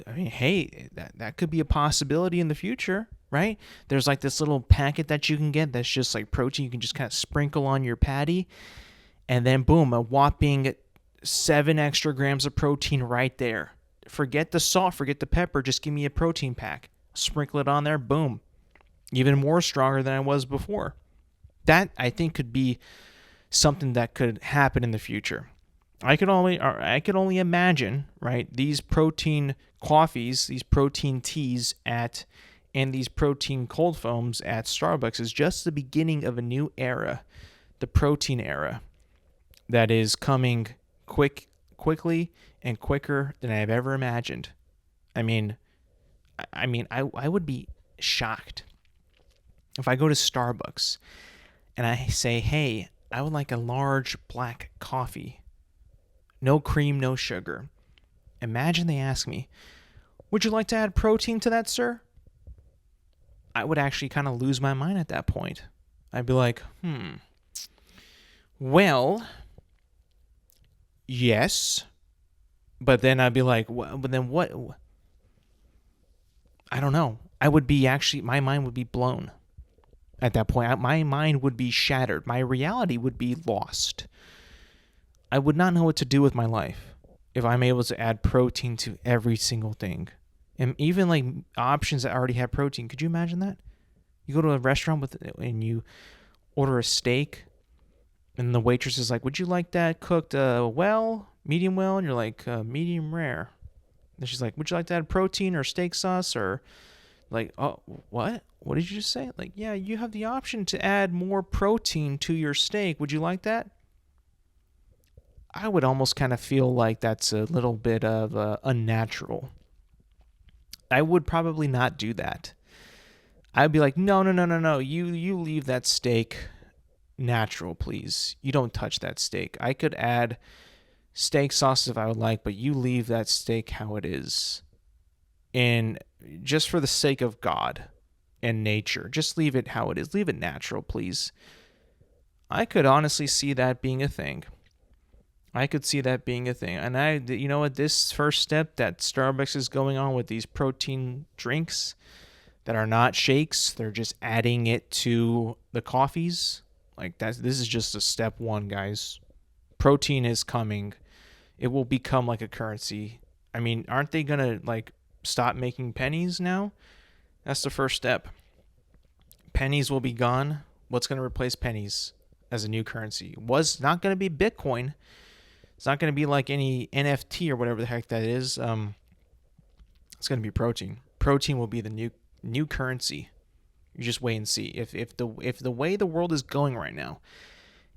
I mean, hey, that could be a possibility in the future, right? There's like this little packet that you can get that's just like protein. You can just kind of sprinkle on your patty, and then boom, a whopping 7 extra grams of protein right there. Forget the salt, forget the pepper. Just give me a protein pack. Sprinkle it on there, boom. Even more stronger than I was before. That, I think, could be something that could happen in the future. I could only imagine, right? These protein coffees, these protein teas and these protein cold foams at Starbucks is just the beginning of a new era, the protein era, that is coming quickly and quicker than I've ever imagined. I would be shocked if I go to Starbucks and I say, hey, I would like a large black coffee. No cream, no sugar. Imagine they ask me, would you like to add protein to that, sir? I would actually kind of lose my mind at that point. I'd be like, well, yes. But then I'd be like, but then what? I don't know. My mind would be blown at that point. My mind would be shattered. My reality would be lost. I would not know what to do with my life if I'm able to add protein to every single thing. And even like options that already have protein. Could you imagine that? You go to a restaurant and you order a steak, and the waitress is like, would you like that cooked well, medium well? And you're like, medium rare. And she's like, would you like to add protein or steak sauce? Or like, oh, what? What did you just say? Like, yeah, you have the option to add more protein to your steak. Would you like that? I would almost kind of feel like that's a little bit of unnatural. I would probably not do that. I'd be like, no. You leave that steak natural, please. You don't touch that steak. I could add steak sauce if I would like, but you leave that steak how it is. And just for the sake of God and nature, just leave it how it is. Leave it natural, please. I could honestly see that being a thing. And you know what, this first step that Starbucks is going on with these protein drinks that are not shakes, they're just adding it to the coffees. Like, this is just a step one, guys. Protein is coming. It will become like a currency. I mean, aren't they going to like stop making pennies now? That's the first step. Pennies will be gone. What's going to replace pennies as a new currency? Was not going to be Bitcoin. It's not going to be like any NFT or whatever the heck that is. It's going to be protein. Protein will be the new currency. You just wait and see. If the way the world is going right now,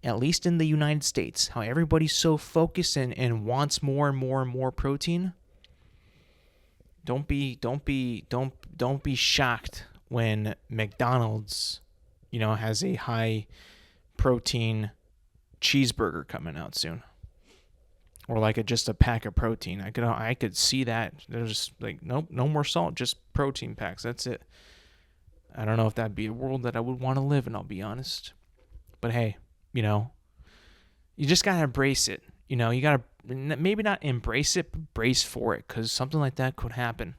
at least in the United States, how everybody's so focused and wants more and more and more protein, don't be shocked when McDonald's, has a high protein cheeseburger coming out soon. Or like just a pack of protein. I could see that. There's just like, nope, no more salt, just protein packs. That's it. I don't know if that'd be a world that I would want to live in, I'll be honest. But hey, you just gotta embrace it. You gotta maybe not embrace it, but brace for it, because something like that could happen.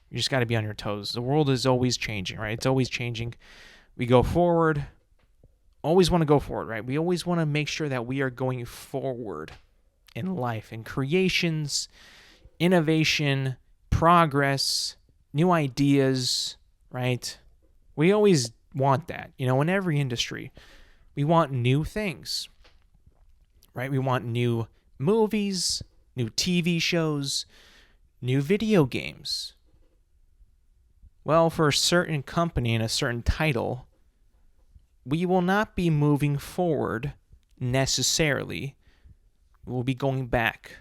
You just gotta be on your toes. The world is always changing, right? It's always changing. We go forward. Always want to go forward, right? We always want to make sure that we are going forward in life, in creations, innovation, progress, new ideas, right? We always want that, in every industry. We want new things, right? We want new movies, new TV shows, new video games. Well, for a certain company and a certain title, we will not be moving forward necessarily. We'll be going back.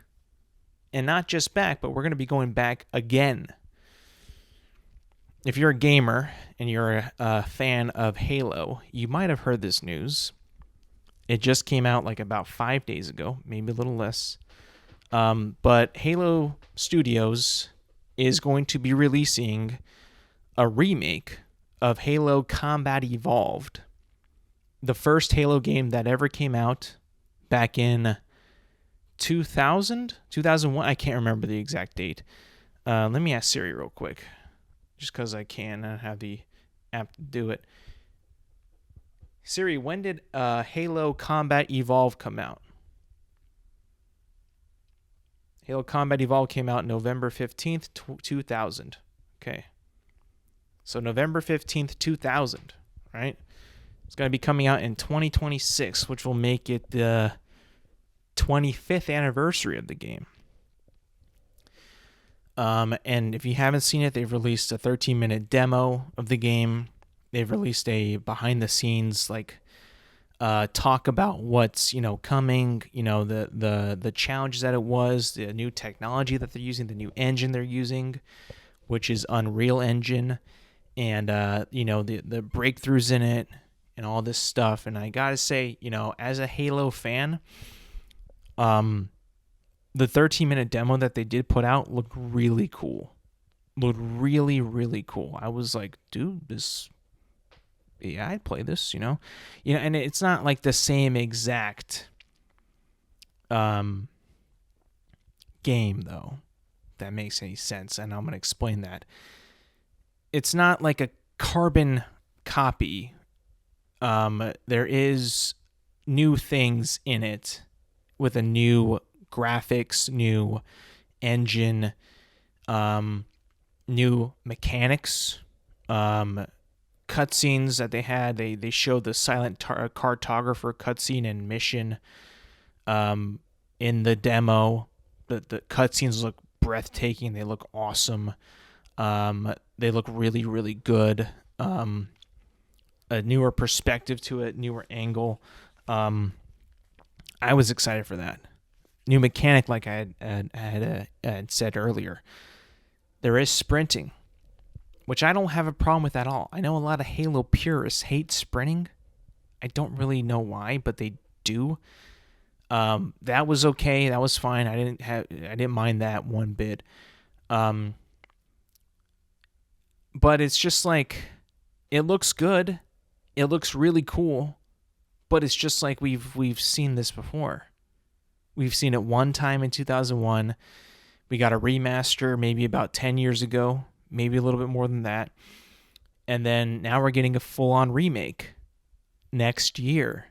And not just back, but we're going to be going back again. If you're a gamer and you're a fan of Halo, you might have heard this news. It just came out like about 5 days ago, maybe a little less. But Halo Studios is going to be releasing a remake of Halo Combat Evolved. The first Halo game that ever came out back in 2000, 2001. I can't remember the exact date. Let me ask Siri real quick, just because I can. I have the app to do it. Siri, when did Halo Combat Evolved come out? Halo Combat Evolved came out November 15th, 2000. Okay. So November 15th, 2000, right? It's going to be coming out in 2026, which will make it the 25th anniversary of the game. And if you haven't seen it, they've released a 13-minute demo of the game. They've released a behind-the-scenes talk about what's coming. The challenges that it was, the new technology that they're using, the new engine they're using, which is Unreal Engine, and the breakthroughs in it and all this stuff. And I gotta say, as a Halo fan, the 13-minute demo that they did put out looked really cool. Looked really, really cool. I was like, dude, I'd play this, and it's not like the same exact game, though. If that makes any sense, and I'm going to explain that. It's not like a carbon copy. There is new things in it with a new graphics, new engine, new mechanics, cutscenes that they had. They showed the silent cartographer cutscene and mission in the demo. The cutscenes look breathtaking. They look awesome. They look really, really good. A newer perspective to it, newer angle. I was excited for that. New mechanic, like I had said earlier. There is sprinting, which I don't have a problem with at all. I know a lot of Halo purists hate sprinting. I don't really know why, but they do. That was okay. That was fine. I didn't mind that one bit. But it's just like, it looks good. It looks really cool. But it's just like we've seen this before. We've seen it one time in 2001. We got a remaster maybe about 10 years ago, maybe a little bit more than that. And then now we're getting a full-on remake next year.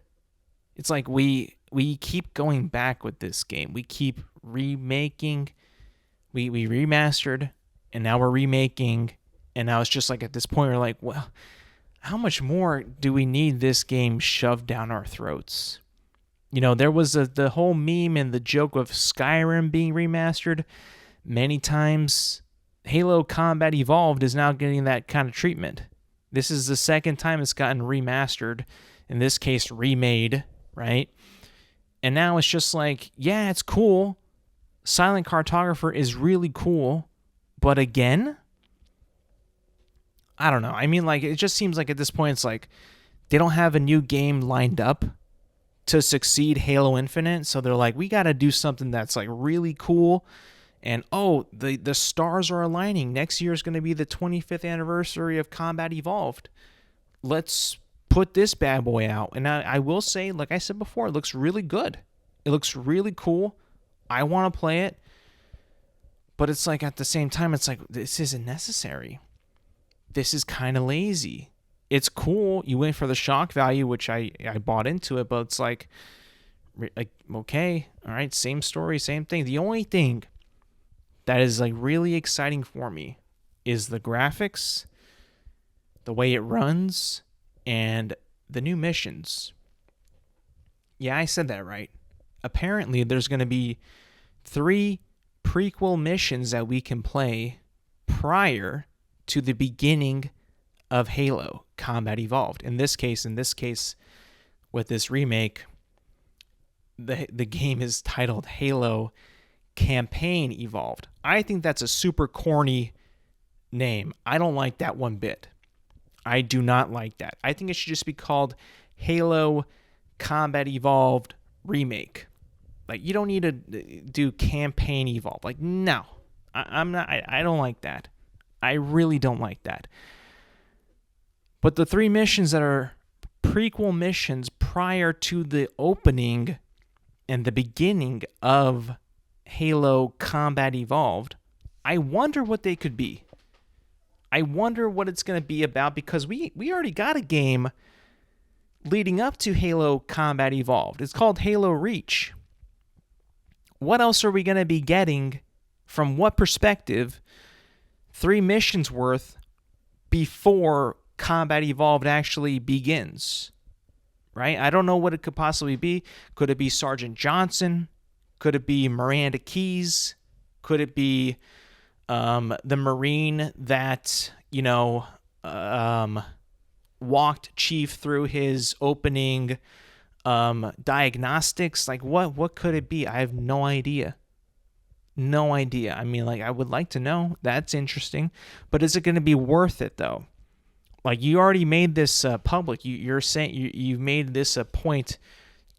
It's like we keep going back with this game. We keep remaking. We remastered, and now we're remaking. And now it's just like at this point we're like, well, how much more do we need this game shoved down our throats? There was the whole meme and the joke of Skyrim being remastered many times. Halo Combat Evolved is now getting that kind of treatment. This is the second time it's gotten remastered, in this case remade, right? And now it's just like, yeah, it's cool. Silent Cartographer is really cool, but again, I don't know. I mean, like, it just seems like at this point it's like they don't have a new game lined up to succeed Halo Infinite, so they're like, we got to do something that's like really cool. And the stars are aligning. Next year is going to be the 25th anniversary of Combat Evolved. Let's put this bad boy out. And I will say, like I said before, it looks really good. It looks really cool. I want to play it. But it's like at the same time, it's like, this isn't necessary. This is kind of lazy. It's cool. You went for the shock value, which I bought into it, but it's like, okay, all right, same story, same thing. The only thing that is like really exciting for me is the graphics the way it runs, and the new missions. Yeah, I said that right. Apparently, there's going to be 3 prequel missions that we can play prior to the beginning of Halo Combat Evolved. In this case, with this remake, the game is titled Halo Campaign Evolved. I think that's a super corny name. I don't like that one bit. I do not like that. I think it should just be called Halo Combat Evolved Remake. Like, you don't need to do Campaign Evolved. Like, no. I don't like that. I really don't like that. But the 3 missions that are prequel missions prior to the opening and the beginning of Halo Combat Evolved, I wonder what they could be. I wonder what it's going to be about, because we already got a game leading up to Halo Combat Evolved. It's called Halo Reach. What else are we going to be getting, from what perspective, 3 missions worth before Combat Evolved actually begins? Right? I don't know what it could possibly be. Could it be Sergeant Johnson? Could it be Miranda Keys? Could it be the Marine that, walked Chief through his opening diagnostics? Like, what could it be? I have no idea. No idea. I mean, like, I would like to know. That's interesting. But is it going to be worth it, though? Like, you already made this public. You're saying you've made this a point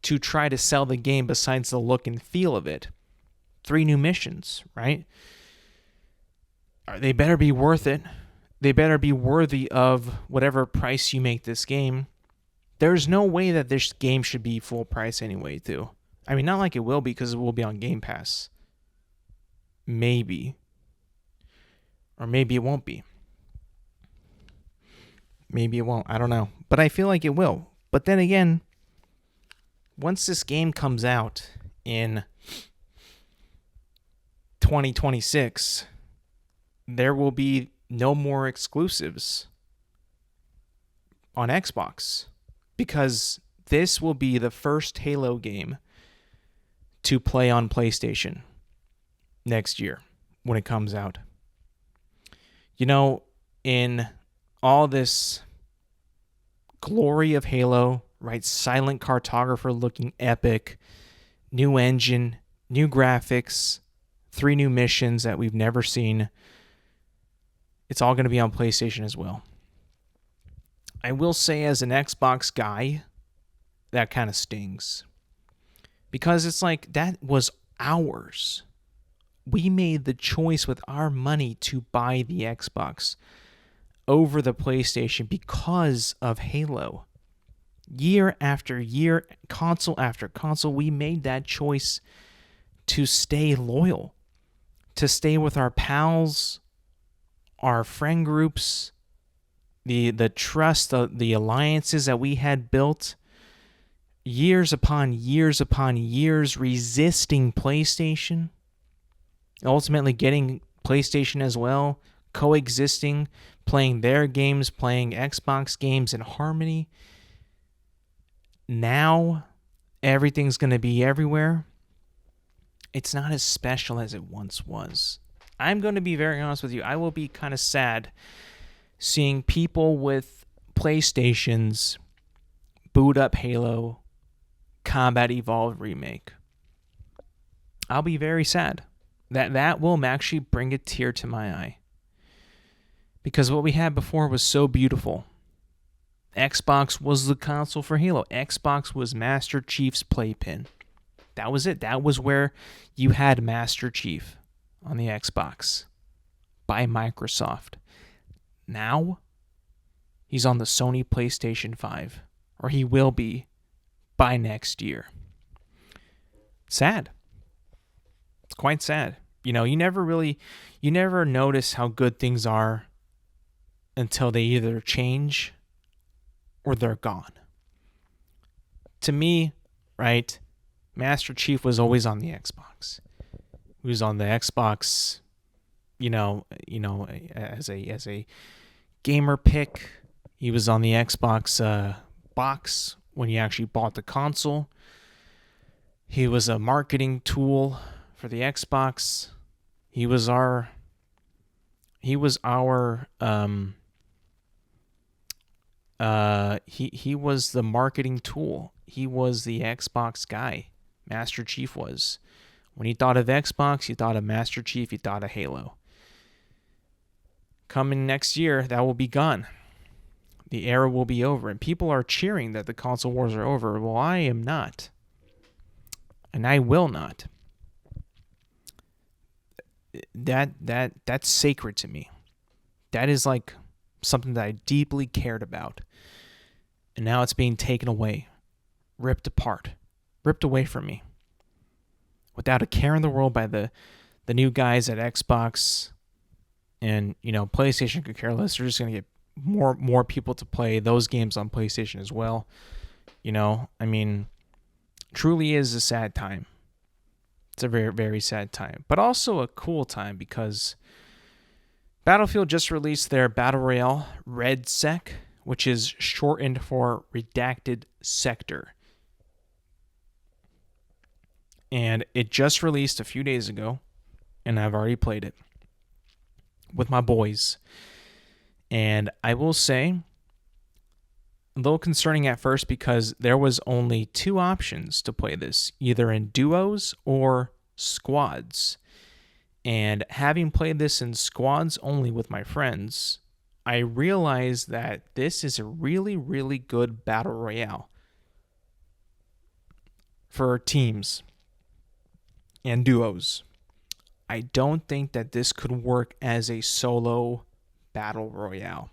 to try to sell the game besides the look and feel of it. 3 new missions, right? They better be worth it. They better be worthy of whatever price you make this game. There's no way that this game should be full price anyway, too. I mean, not like it will be, because it will be on Game Pass. Maybe. Or maybe it won't be. Maybe it won't. I don't know. But I feel like it will. But then again, once this game comes out in 2026, there will be no more exclusives on Xbox, because this will be the first Halo game to play on PlayStation next year when it comes out. In all this glory of Halo, right? Silent cartographer looking epic, new engine, new graphics, 3 new missions that we've never seen. It's all going to be on PlayStation as well. I will say, as an Xbox guy, that kind of stings. Because it's like, that was ours. We made the choice with our money to buy the Xbox over the PlayStation because of Halo. Year after year, console after console, we made that choice to stay loyal, to stay with our pals, our friend groups, the trust, the alliances that we had built years upon years upon years, resisting PlayStation, ultimately getting PlayStation as well, coexisting, playing their games, playing Xbox games in harmony. Now, everything's going to be everywhere. It's not as special as it once was. I'm going to be very honest with you. I will be kind of sad seeing people with PlayStations boot up Halo Combat Evolved Remake. I'll be very sad. That will actually bring a tear to my eye. Because what we had before was so beautiful. Xbox was the console for Halo. Xbox was Master Chief's playpen. That was it. That was where you had Master Chief on the Xbox by Microsoft. Now, he's on the Sony PlayStation 5, or he will be by next year. Sad. It's quite sad. You never notice how good things are until they either change or they're gone. To me, right, Master Chief was always on the Xbox. He was on the Xbox, as a gamer pick, He was on the Xbox box when you actually bought the console. He was a marketing tool for the Xbox. He was our he was the marketing tool. He was the Xbox guy. Master Chief was. When you thought of Xbox, you thought of Master Chief, you thought of Halo. Coming next year, that will be gone. The era will be over, and people are cheering that the console wars are over. Well, I am not. And I will not. That's sacred to me. That is like something that I deeply cared about. And now it's being taken away, ripped apart, ripped away from me. Without a care in the world by the new guys at Xbox, and PlayStation could care less. They're just gonna get more people to play those games on PlayStation as well. Truly is a sad time. It's a very, very sad time, but also a cool time because Battlefield just released their Battle Royale RedSec, which is shortened for Redacted Sector. And it just released a few days ago, and I've already played it with my boys. And I will say, a little concerning at first because there was only 2 options to play this, either in duos or squads. And having played this in squads only with my friends, I realized that this is a really, really good battle royale for teams and duos. I don't think that this could work as a solo battle royale,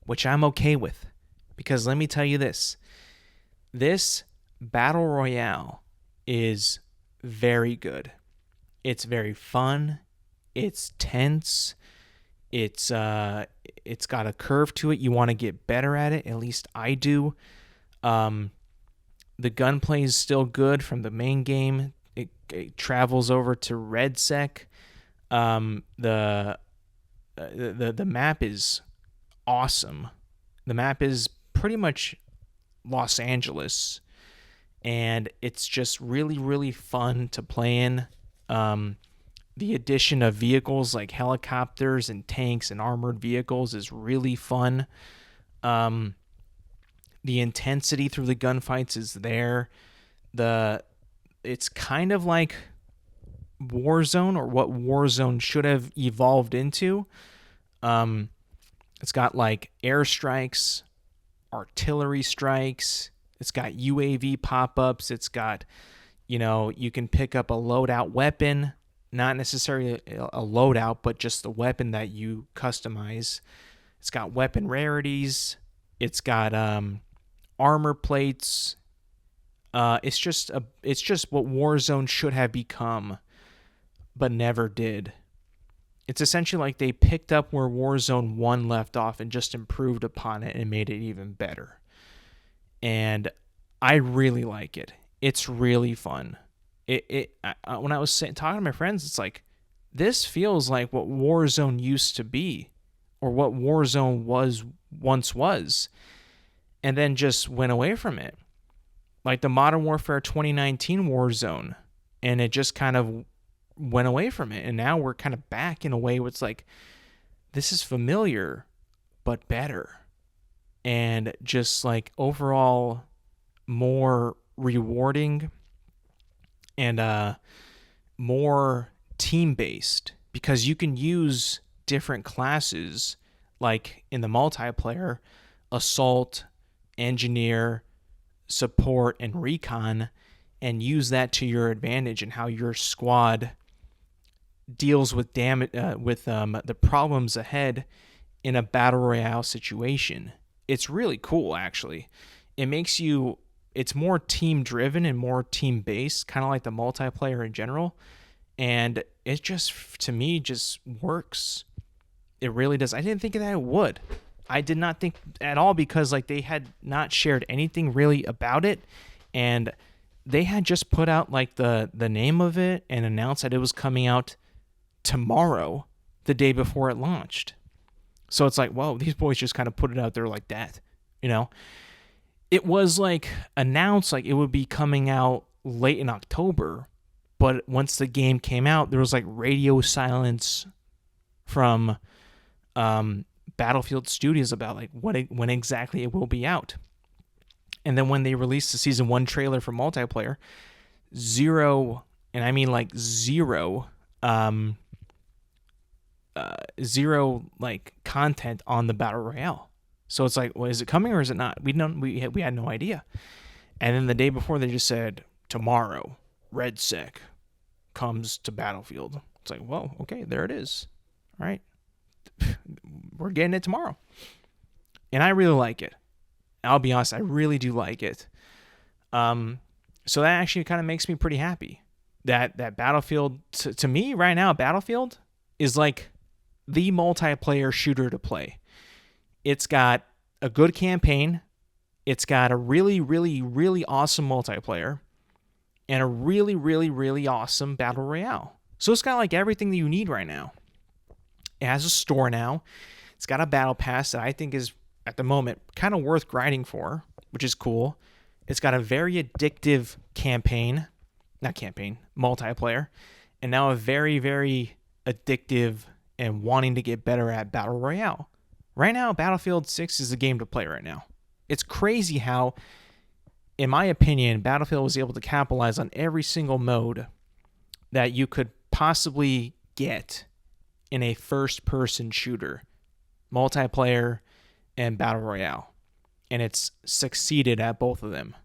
which I'm okay with. Because let me tell you this battle royale is very good. It's very fun. It's tense. It's got a curve to it. You want to get better at it. At least I do. The gunplay is still good from the main game. It travels over to RedSec. The map is awesome. The map is pretty much Los Angeles, and it's just really, really fun to play in. The addition of vehicles like helicopters and tanks and armored vehicles is really fun. The intensity through the gunfights is there. It's kind of like Warzone, or what Warzone should have evolved into. It's got like airstrikes, artillery strikes. It's got UAV pop-ups. It's got, you can pick up a loadout weapon, not necessarily a loadout, but just the weapon that you customize. It's got weapon rarities. It's got armor plates. It's just what Warzone should have become, but never did. It's essentially like they picked up where Warzone 1 left off and just improved upon it and made it even better. And I really like it. It's really fun. When I was talking to my friends, it's like, this feels like what Warzone used to be, or what Warzone once was, and then just went away from it. Like the Modern Warfare 2019 Warzone, and it just kind of went away from it. And now we're kind of back in a way where it's like, this is familiar, but better. And just like overall more rewarding and more team-based, because you can use different classes, like in the multiplayer, assault, engineer, support, and recon, and use that to your advantage and how your squad deals with the problems ahead in a battle royale situation. It's really cool, actually. It's more team driven and more team based, kind of like the multiplayer in general. And it just, to me, just works. It really does. I didn't think that it would. I did not think at all, because like they had not shared anything really about it, and they had just put out like the name of it and announced that it was coming out tomorrow, the day before it launched. So it's like, whoa, these boys just kind of put it out there like that, you know? It was like announced like it would be coming out late in October, but once the game came out, there was like radio silence from Battlefield Studios about like when exactly it will be out. And then when they released the season 1 trailer for multiplayer, zero, and I mean like zero, zero like content on the battle royale. So it's like, well, is it coming or is it not? We had no idea. And then the day before, they just said tomorrow, RedSec comes to Battlefield. It's like, well, okay, there it is. All right, we're getting it tomorrow, and I really like it. I'll be honest, I really do like it. So that actually kind of makes me pretty happy. That Battlefield, to me right now, Battlefield is like the multiplayer shooter to play. It's got a good campaign. It's got a really, really, really awesome multiplayer and a really, really, really awesome battle royale. So it's got like everything that you need right now. It has a store now. It's got a battle pass that I think is, at the moment, kind of worth grinding for, which is cool. It's got a very addictive multiplayer, and now a very, very addictive and wanting to get better at battle royale. Right now, Battlefield 6 is the game to play right now. It's crazy how, in my opinion, Battlefield was able to capitalize on every single mode that you could possibly get in a first-person shooter, multiplayer, and battle royale. And it's succeeded at both of them.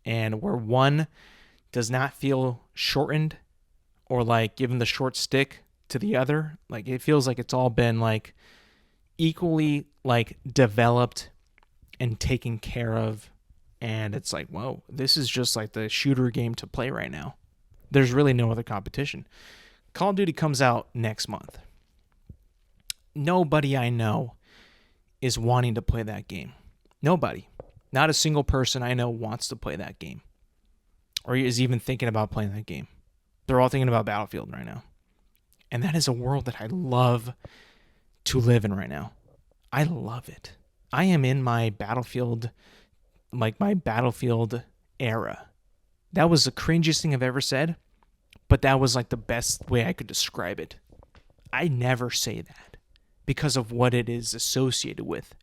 And where one does not feel shortened or like given the short stick to the other, like it feels like it's all been like equally like developed and taken care of. And it's like, whoa, this is just like the shooter game to play right now. There's really no other competition. Call of Duty comes out next month. Nobody I know is wanting to play that game. Nobody. Not a single person I know wants to play that game or is even thinking about playing that game. They're all thinking about Battlefield right now. And that is a world that I love to live in right now. I love it. I am in my Battlefield, like my Battlefield era. That was the cringiest thing I've ever said, but that was like the best way I could describe it. I never say that because of what it is associated with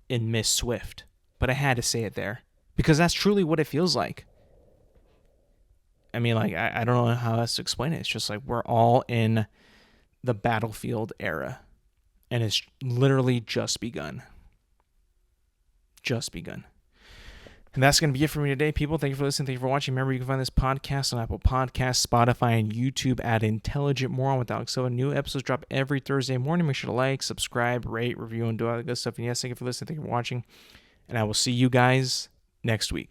in Miss Swift, but I had to say it there because that's truly what it feels like. I mean, like, I don't know how else to explain it. It's just like we're all in the Battlefield era, and it's literally just begun. Just begun. And that's going to be it for me today, people. Thank you for listening. Thank you for watching. Remember, you can find this podcast on Apple Podcasts, Spotify, and YouTube at Intelligent Moron with Alex Silva. New episodes drop every Thursday morning. Make sure to like, subscribe, rate, review, and do all that good stuff. And yes, thank you for listening. Thank you for watching. And I will see you guys next week.